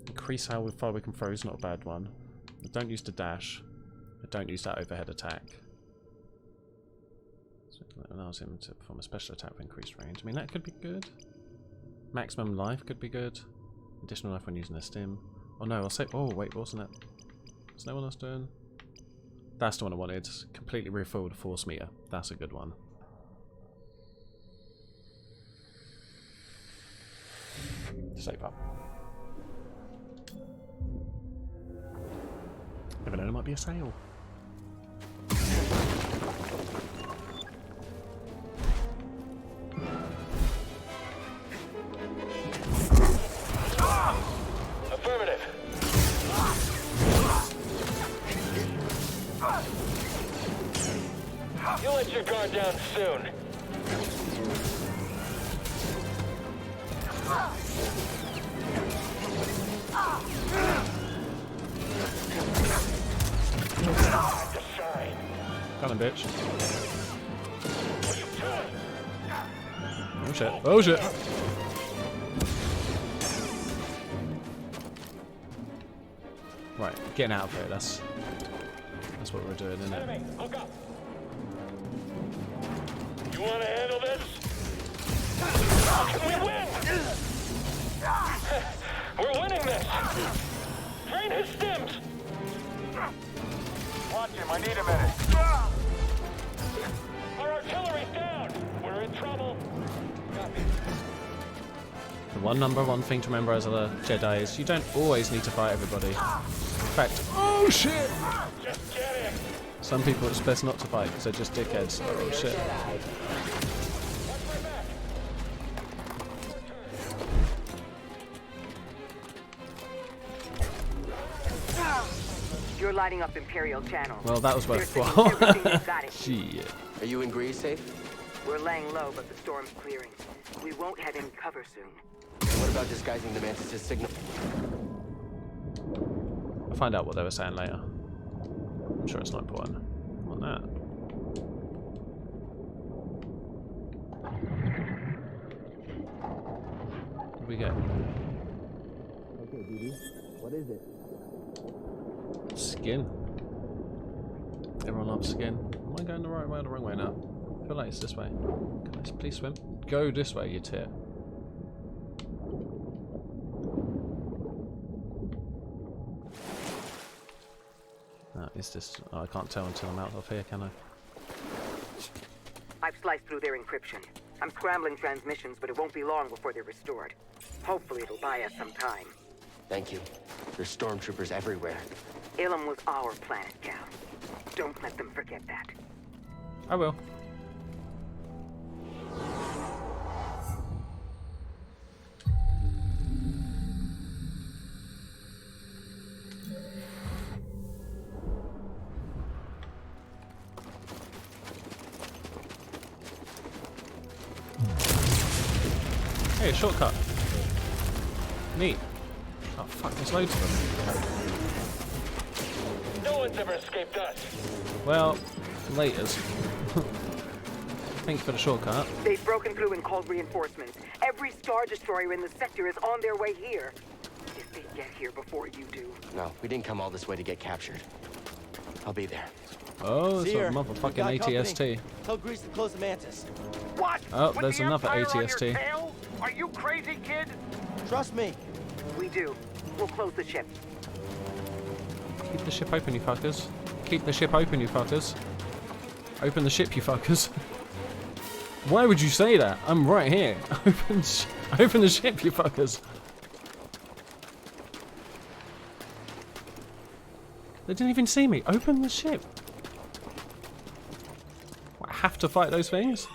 S1: Increase how far we can throw is not a bad one. I don't use the dash. I don't use that overhead attack. So that allows him to perform a special attack with increased range. I mean, that could be good. Maximum life could be good. Additional life when using a stim. Oh no, I'll say. Oh wait, wasn't it? Is that what I was doing? That's the one I wanted. Completely refill the force meter. That's a good one. Save up. Never know, there might be a sale.
S8: guard down soon.
S2: Got him, bitch. Oh shit. Oh shit. Right, getting out of here. That's what we're doing, isn't it?
S8: Enemy, look up. You want to handle this? Can we win? We're winning this. Drain his stims.
S3: Watch him, I need a minute.
S8: Our artillery's down. We're in trouble. Copy.
S2: The number one thing to remember as a Jedi is you don't always need to fight everybody. In fact, oh shit!
S8: Just kidding.
S2: Some people it's best not to fight because they're just dickheads. Oh shit.
S10: You're lighting up Imperial channels.
S2: Well, that was
S10: They're
S2: worthwhile.
S10: sending everything they've got it.
S2: Shit.
S5: Are you in Grease safe?
S10: We're laying low, but the storm's clearing. We won't have any cover soon.
S5: What about disguising the Mantis' signal?
S2: I'll find out what they were saying later. I'm sure it's not important. I want that. What do we get?
S5: Okay, BD. What is it?
S2: Skin. Everyone loves skin. Am I going the right way or the wrong way now? I feel like it's this way. Guys, please swim. Go this way, you tit. Is this... Oh, I can't tell until I'm out of here, can I?
S10: I've sliced through their encryption. I'm scrambling transmissions, but it won't be long before they're restored. Hopefully it'll buy us some time.
S5: Thank you. There's stormtroopers everywhere.
S10: Ilum was our planet, Cal. Don't let them forget that.
S2: I will. Hey, a shortcut. Neat. Oh fuck, there's loads of them.
S8: No one's ever escaped us.
S2: Well, laters. Thanks for the shortcut.
S10: They've broken through and called reinforcements. Every Star Destroyer in the sector is on their way here. If they get here before you do.
S5: No, we didn't come all this way to get captured. I'll be there.
S2: Oh, it's
S5: See
S2: a
S5: her.
S2: motherfucking ATST.
S5: Tell Grease to close the Mantis.
S3: What?
S2: Oh,
S3: With
S2: there's
S3: the
S2: another
S3: Empire on your
S2: ATST.
S3: tail? Are you crazy, kid?
S5: Trust me.
S10: We do. We'll close the ship.
S2: Keep the ship open, you fuckers. Keep the ship open, you fuckers. Open the ship, you fuckers. Why would you say that? I'm right here. Open the ship, you fuckers. They didn't even see me. Open the ship. What, I have to fight those things?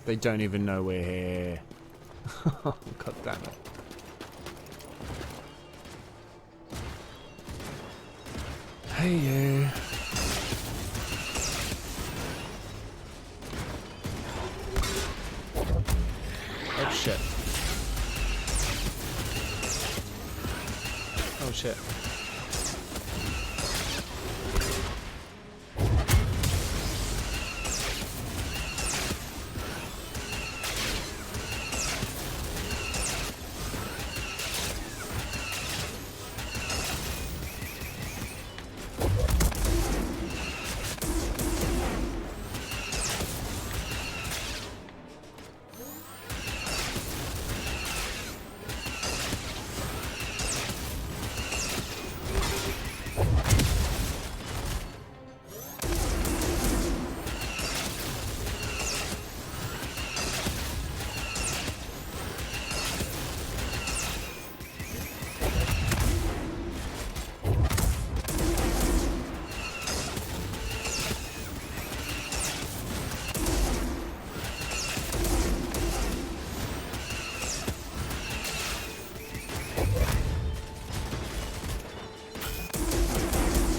S2: They don't even know we're here. God damn it. Hey you. Oh shit. Oh shit.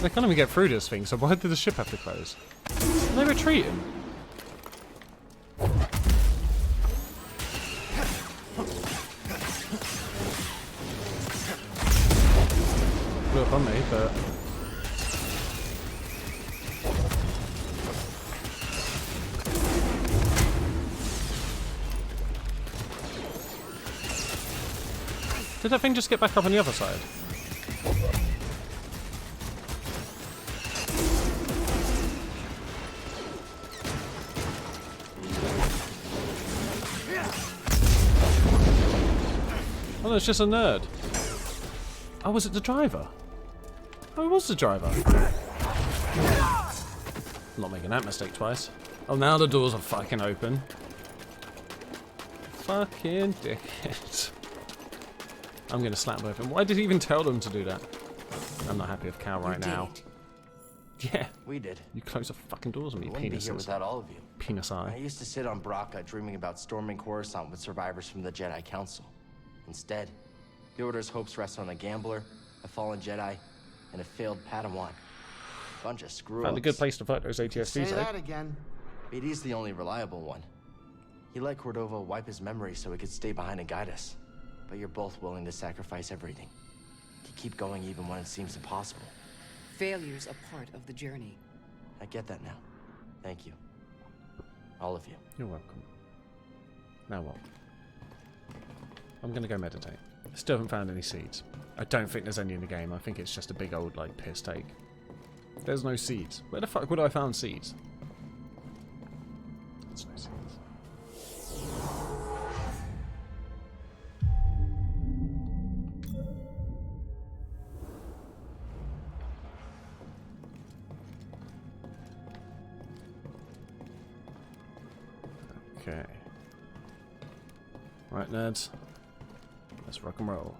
S2: They can't even get through this thing, so why did the ship have to close? Are they retreating? Blew up on me, but... Did that thing just get back up on the other side? Oh, no, it's just a nerd. Oh, was it the driver? Oh, it was the driver. I'm not making that mistake twice. Oh, now the doors are fucking open. Fucking dickhead. I'm gonna slap both of them. Why did he even tell them to do that? I'm not happy with Cal right now. Yeah.
S5: We did.
S2: You close the fucking doors on me,
S5: We wouldn't be here
S2: penises.
S5: without all of you.
S2: Penis
S5: I
S2: eye.
S5: used to sit on Braca dreaming about storming Coruscant with survivors from the Jedi Council. Instead, the Order's hopes rest on a gambler, a fallen Jedi, and a failed Padawan. Bunch of screw-ups.
S2: Found a good place to fight those
S9: Say
S2: ATSTs,
S9: that again.
S5: BD's the only reliable one. He let Cordova wipe his memory so he could stay behind and guide us. But you're both willing to sacrifice everything. To keep going even when it seems impossible.
S10: Failure's a part of the journey.
S5: I get that now. Thank you. All of you.
S2: You're welcome. Now what? I'm gonna go meditate. Still haven't found any seeds. I don't think there's any in the game. I think it's just a big old, like, piss take. There's no seeds. Where the fuck would I found seeds? There's no seeds. Okay. Right, nerds. Let's rock and roll.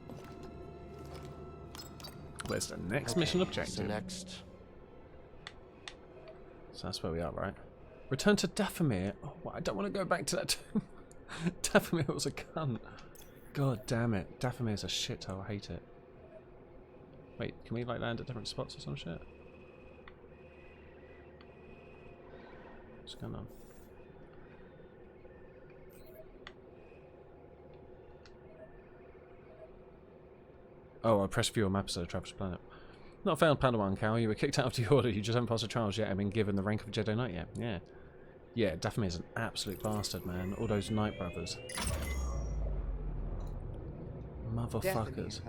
S2: Where's the next mission objective?
S5: So next...
S2: So that's where we are, right? Return to Dathomir. Oh, well, I don't want to go back to that tomb. Dathomir was a cunt. God damn it. Dathomir's a shithole. I hate it. Wait, can we like land at different spots or some shit? What's going on? Oh, I pressed view on map instead of Travis Planet. Not found Padawan, Cal. You were kicked out of the Order. You just haven't passed the trials yet and been given the rank of Jedi Knight yet. Yeah. Yeah, Dathomir's an absolute bastard, man. All those Knight brothers. Motherfuckers.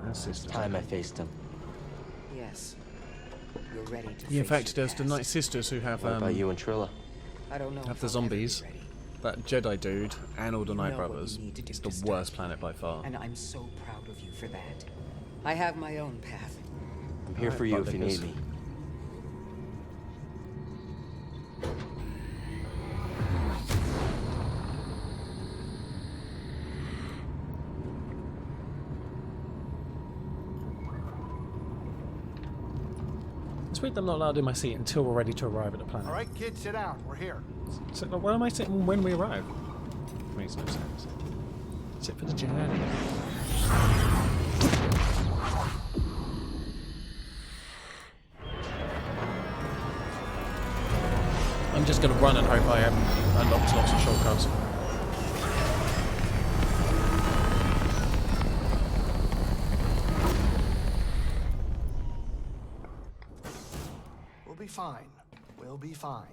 S2: That's sisters.
S5: Time I faced him.
S10: Yes. You're ready to
S2: Yeah, in
S10: face
S2: fact,
S10: your
S2: there's the
S10: past.
S2: Night Sisters who have
S5: What about you and Trilla?
S10: I don't know
S2: have
S10: if
S2: the
S10: I'll ever be
S2: zombies.
S10: ready.
S2: That Jedi dude and all the
S10: You
S2: Knight
S10: know what
S2: brothers.
S10: you need to do
S2: It's
S10: to
S2: the
S10: start
S2: worst
S10: here.
S2: planet by far.
S10: And I'm so proud of you for that. I have my own path.
S5: I'm here for you if you need me.
S2: It's weird that I'm not allowed in my seat until we're ready to arrive at the planet.
S3: All right, kids, sit down. We're here.
S2: So, like, why am I sitting when we arrive? Makes no sense. Sit for the journey. I'm just gonna run and hope I haven't unlocked lots of shortcuts.
S3: We'll be fine. We'll be fine.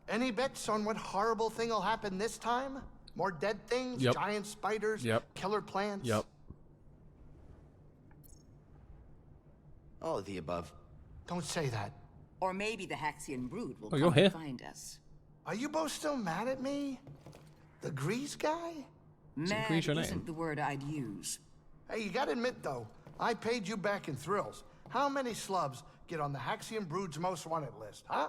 S3: Any bets on what horrible thing will happen this time? More dead things?
S2: Yep.
S3: Giant spiders?
S2: Yep.
S3: Killer plants?
S2: Yep.
S5: All of the above.
S3: Don't say that.
S10: Or maybe the Haxian brood will
S2: Oh, you're
S10: come
S2: here.
S10: and find us.
S3: Are you both still mad at me? The Grease guy?
S10: Mad
S2: Grease your name.
S10: isn't the word I'd use.
S3: Hey, you gotta admit though, I paid you back in thrills. How many slubs get on the Haxian brood's most wanted list, huh?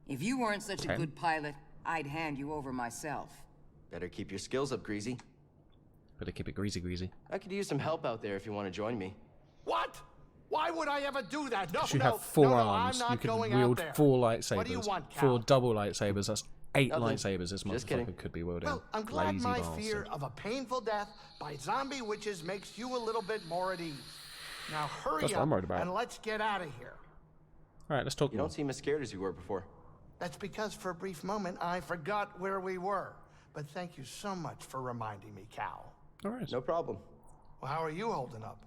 S10: If you weren't such a
S2: 10.
S10: good pilot, I'd hand you over myself.
S5: Better keep your skills up, Greasy.
S2: Better keep it greasy, greasy.
S5: I could use some help out there if you want to join me.
S3: What? Why would I ever do that? No,
S2: You
S3: no,
S2: have four
S3: no,
S2: arms.
S3: I'm not
S2: You could
S3: going out
S2: wield
S3: there.
S2: 4 lightsabers.
S3: What do you want, Cal?
S2: 4 double lightsabers. That's 8
S5: Nothing.
S2: lightsabers this
S5: Just
S2: motherfucker
S5: kidding.
S2: could be wielding.
S3: Well, I'm glad
S2: Lazy
S3: my
S2: bastard.
S3: fear of a painful death by zombie witches makes you a little bit more at ease. Now hurry
S2: That's what I'm
S3: up
S2: worried about.
S3: and let's get out of here.
S2: Alright, let's talk
S5: You
S2: more.
S5: don't seem as scared as you were before.
S3: That's because for a brief moment I forgot where we were. But thank you so much for reminding me, Cal.
S2: Alright.
S5: No problem.
S3: Well, how are you holding up?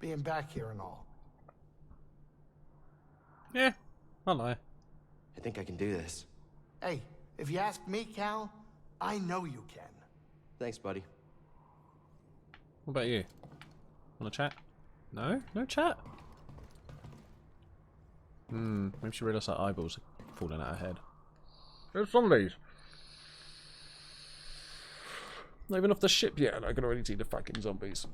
S3: Being back here and all.
S2: Yeah, I'll lie.
S5: I think I can do this.
S3: Hey, if you ask me, Cal, I know you can.
S5: Thanks, buddy.
S2: What about you? Wanna chat? No? No chat? Maybe she realised her eyeballs are falling out her head. There's zombies! Not even off the ship yet, and I can already see the fucking zombies.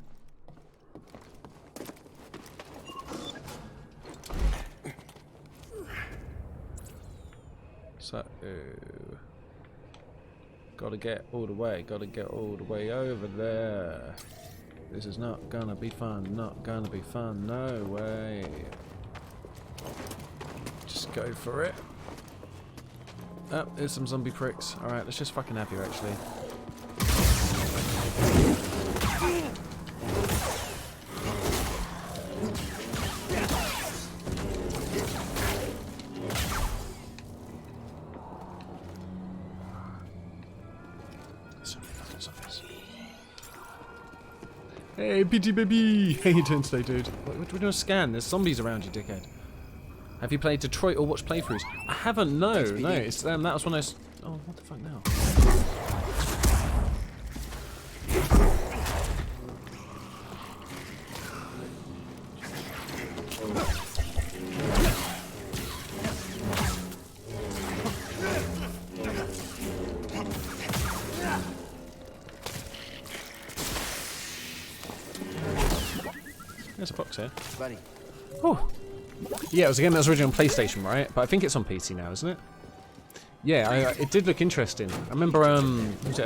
S2: So, gotta get all the way over there. This is not gonna be fun, no way. Just go for it. Oh, there's some zombie pricks. Alright, let's just fucking have you actually. Hey, PT baby! How you doing today, dude? What are we doing a scan? There's zombies around you, dickhead. Have you played Detroit or watched playthroughs? I haven't, no. It's that was when I was... Oh, what the fuck now? There's a box here.
S5: Buddy.
S2: Oh. Yeah, it was a game that was originally on PlayStation, right? But I think it's on PC now, isn't it? Yeah, it did look interesting. I remember, I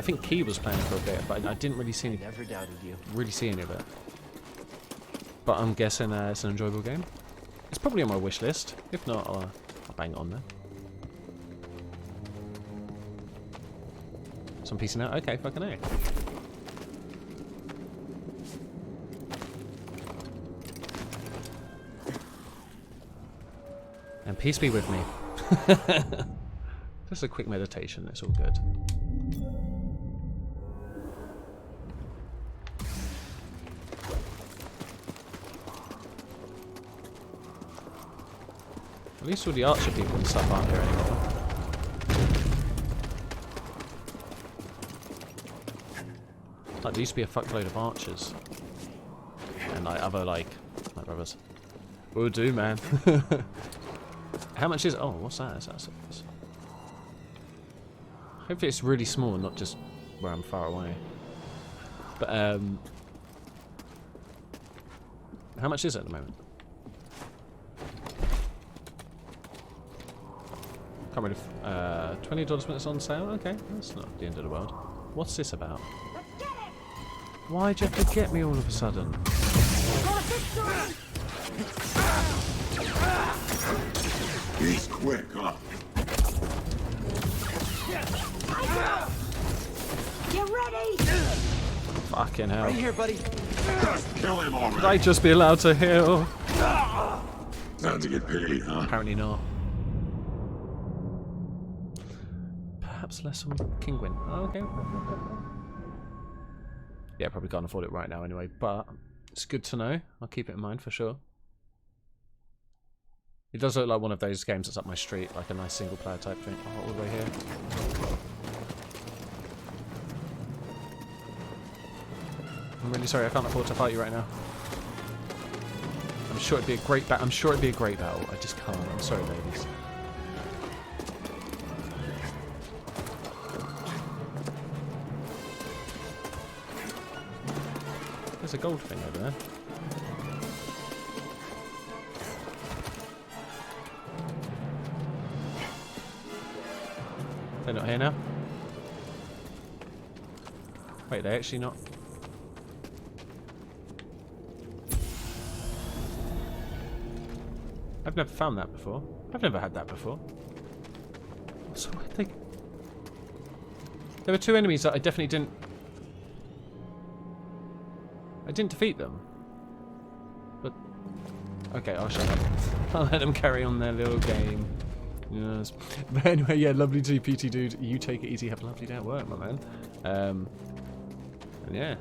S2: think Key was playing it for a bit, but I didn't really see any.
S5: Never doubted you.
S2: Really see any of it. But I'm guessing it's an enjoyable game. It's probably on my wish list. If not, I'll bang it on there. It's on PC now. Okay, fucking A. And peace be with me. Just a quick meditation, it's all good. At least all the archer people and stuff aren't here anymore. Like, there used to be a fuckload of archers. And like other my brothers. Will do, man. How much is... Oh, what's that? Is that hopefully it's really small and not just where I'm far away. But, how much is it at the moment? Can't really... $20 when it's on sale? Okay, that's not the end of the world. What's this about? Why'd you have to get me all of a sudden?
S7: He's quick, huh?
S11: Get ready!
S2: Fucking hell.
S5: Right here, buddy.
S7: Just kill him already.
S2: Would I just be allowed to heal?
S7: Time to get paid, huh?
S2: Apparently not. Perhaps less on Kingwin. Oh, okay. Yeah, probably can't afford it right now anyway, but it's good to know. I'll keep it in mind for sure. It does look like one of those games that's up my street, like a nice single player type thing. Oh, all the way here. I'm really sorry, I can't afford to fight you right now. I'm sure it'd be a great battle. I just can't. I'm sorry, ladies. There's a gold thing over there. They're not here now? Wait, they're actually not... I've never found that before. I've never had that before. So I think... There were two enemies that I definitely didn't... I didn't defeat them. But... Okay, I'll shut up. I'll let them carry on their little game. Yes. But anyway, yeah, lovely to PT dude. You take it easy. Have a lovely day at work, my man. And yeah,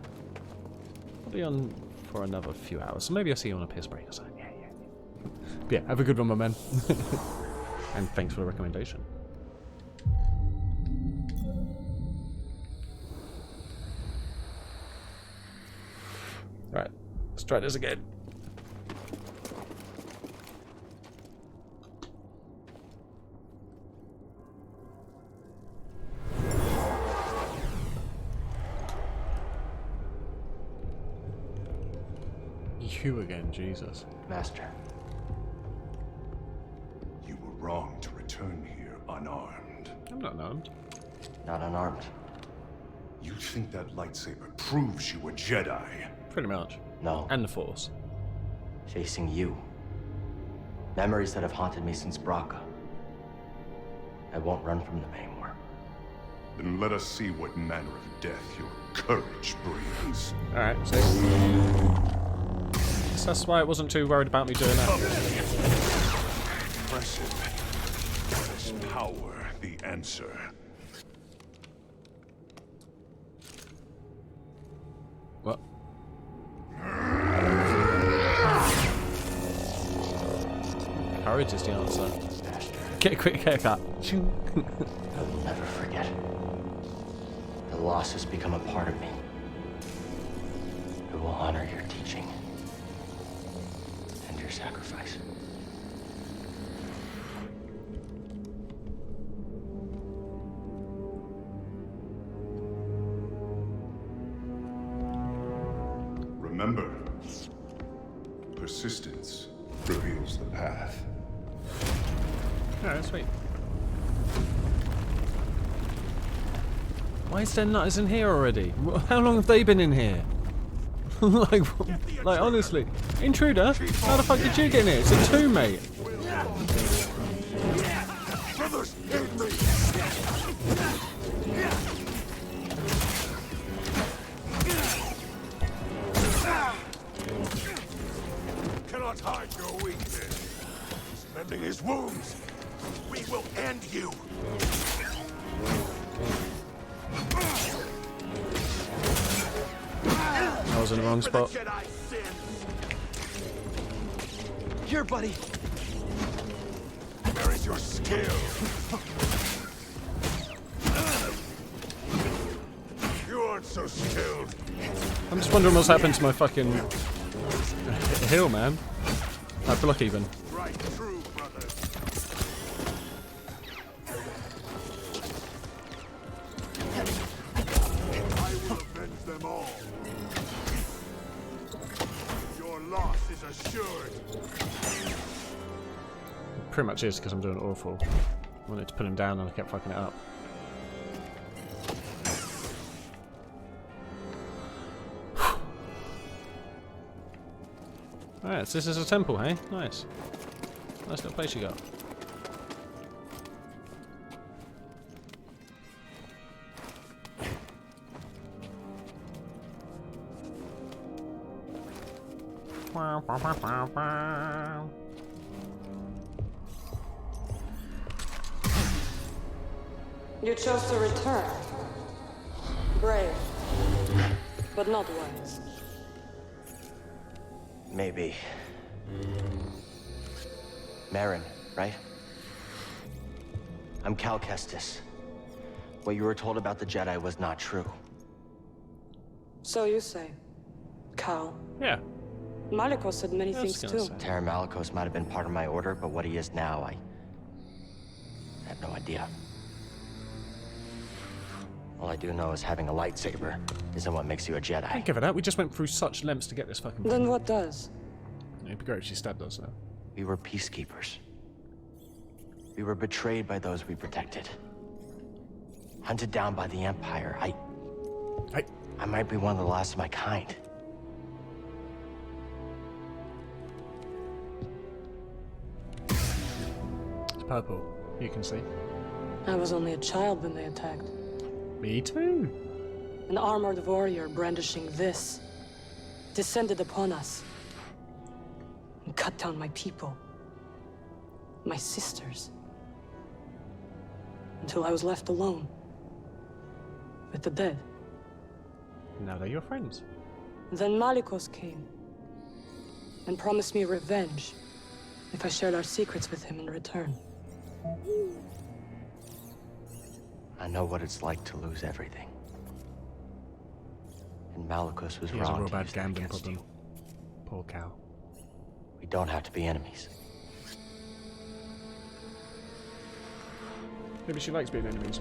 S2: I'll be on for another few hours. So maybe I'll see you on a piss break or something. Yeah. But yeah, have a good one, my man. And thanks for the recommendation. Alright, let's try this again. You again, Jesus.
S5: Master.
S7: You were wrong to return here unarmed.
S2: I'm not armed.
S5: Not unarmed.
S7: You think that lightsaber proves you a Jedi?
S2: Pretty much.
S5: No.
S2: And the Force.
S5: Facing you. Memories that have haunted me since Braca. I won't run from them anymore.
S7: Then let us see what manner of death your courage brings.
S2: Alright, so that's why I wasn't too worried about me doing that.
S7: Impressive. Is power the answer?
S2: What? Courage is the answer. Get a quick haircut.
S5: I will never forget. The loss has become a part of me. I will honor your teaching. And your sacrifice.
S7: Remember, persistence reveals the path.
S2: Alright, sweet. Why is there nutters in here already? How long have they been in here? like honestly. Intruder? How the fuck did you get in here? It's a 2, mate.
S7: Brothers, aid me! Cannot hide your weakness. He's mending his wounds. We will end you.
S2: I was in the wrong spot.
S9: Here, buddy.
S7: Where is your skill? You aren't so skilled.
S2: I'm just wondering what's happened to my fucking hill, man. I block even.
S7: Right through, brothers. I will avenge them all. Your loss is assured.
S2: Pretty much is because I'm doing awful. I wanted to put him down and I kept fucking it up. Alright, so this is a temple, hey? Nice. Nice little place you got.
S11: You chose to return. Brave, but not wise.
S5: Maybe. Marin, right? I'm Cal Kestis. What you were told about the Jedi was not true.
S11: So you say. Cal.
S2: Yeah.
S11: Malicos said many things too.
S5: Terra Malicos might have been part of my order, but what he is now, I have no idea. All I do know is having a lightsaber isn't what makes you a Jedi.
S2: Don't give her that. We just went through such lengths to get this fucking thing.
S11: Then what does?
S2: It'd be great if she stabbed us, though.
S5: We were peacekeepers. We were betrayed by those we protected. Hunted down by the Empire. I might be one of the last of my kind.
S2: It's purple. You can see.
S11: I was only a child when they attacked.
S2: Me too.
S11: An armored warrior brandishing this descended upon us. cut down my people. My sisters. Until I was left alone. With the dead.
S2: Now they're your friends.
S11: Then Malicos came. And promised me revenge. If I shared our secrets with him in return.
S5: I know what it's like to lose everything. And Malicos was
S2: He has a
S5: wrong
S2: real
S5: to
S2: bad
S5: use that
S2: gambling
S5: against
S2: problem.
S5: you.
S2: Poor cow.
S5: We don't have to be enemies.
S2: Maybe she likes being enemies.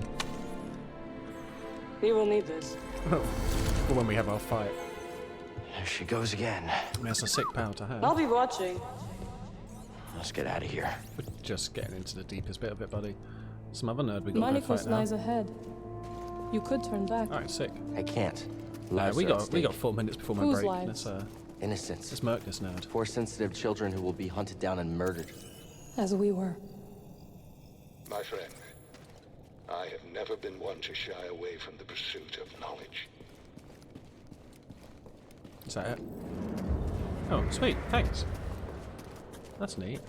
S11: We will need this.
S2: For when we have our fight.
S5: There she goes again.
S2: I mean, that's a sick power to have.
S11: I'll be watching.
S5: Let's get out of here.
S2: We're just getting into the deepest bit of it, buddy. Some other nerd we got to go fight
S12: Malicos
S2: now.
S12: lies ahead. You could turn back.
S2: Alright, sick.
S5: I can't.
S2: We
S5: Lives are at
S2: got
S5: stake.
S2: 4 minutes before my
S12: Whose
S2: break.
S12: lives?
S5: Innocence.
S2: Let's murk this nerd.
S5: 4 sensitive children who will be hunted down and murdered.
S12: As we were.
S7: My friend, I have never been one to shy away from the pursuit of knowledge.
S2: Is that it? Oh, sweet. Thanks. That's neat.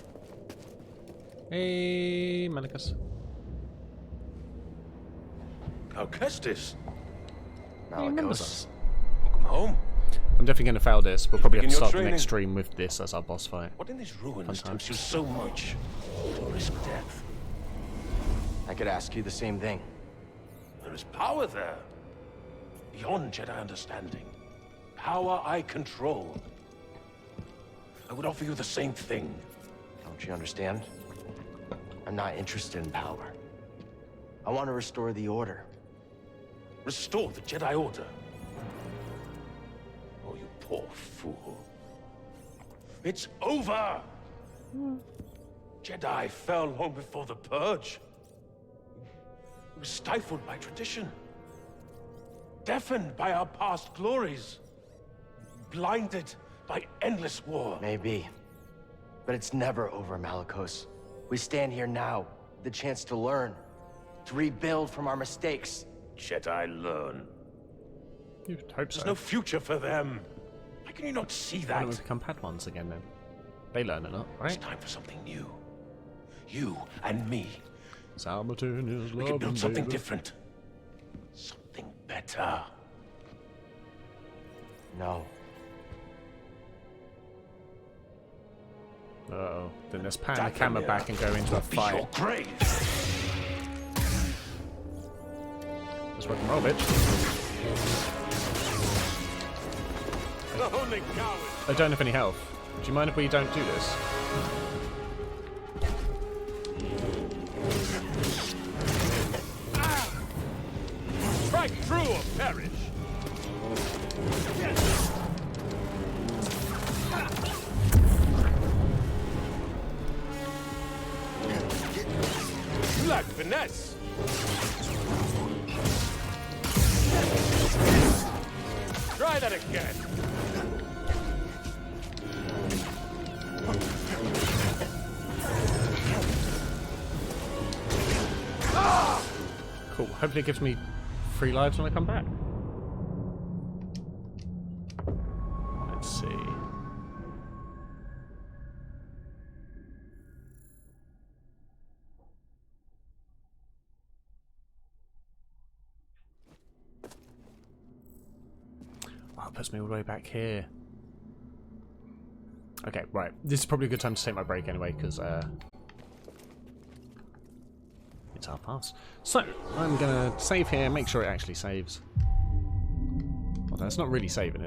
S2: Hey, Malicos.
S7: Alcestis,
S5: Malicos.
S7: welcome home.
S2: I'm definitely going to fail this. We'll probably have to
S7: Begin your
S2: start the
S7: training.
S2: next stream with this as our boss fight.
S7: What in these ruins
S2: Fun
S7: tempts you so much to risk death?
S5: I could ask you the same thing.
S7: There is power there. Beyond Jedi understanding. Power I control. I would offer you the same thing.
S5: Don't you understand? I'm not interested in power. I want to restore the Order.
S7: Restore the Jedi Order. Oh, you poor fool. It's over! Jedi fell long before the Purge. It was stifled by tradition. Deafened by our past glories. Blinded by endless war.
S5: Maybe. But it's never over, Malicos. We stand here now, with the chance to learn. To rebuild from our mistakes.
S7: Jedi learn.
S2: You'd hope so.
S7: There's no future for them. How can you not see
S2: Why
S7: that?
S2: don't we become Padawans again then? They learn a lot, right?
S7: It's time for something new. You and me.
S2: Simultaneous
S7: We can build something different. Something better.
S5: No.
S2: Uh-oh. Then let's pan the
S7: Dathomir
S2: camera back and go into a
S7: will be your
S2: fight.
S7: grave.
S2: Let's rock and roll, bitch.
S7: The holy coward.
S2: I don't have any health. Do you mind if we don't do this?
S7: Strike through or perish. Like finesse. Try that again.
S2: Cool. Hopefully it gives me 3 lives when I come back. Let's see. Oh, it puts me all the way back here. Okay, right. This is probably a good time to take my break anyway, because it's 1:30. So, I'm going to save here, make sure it actually saves. Well, that's not really saving it.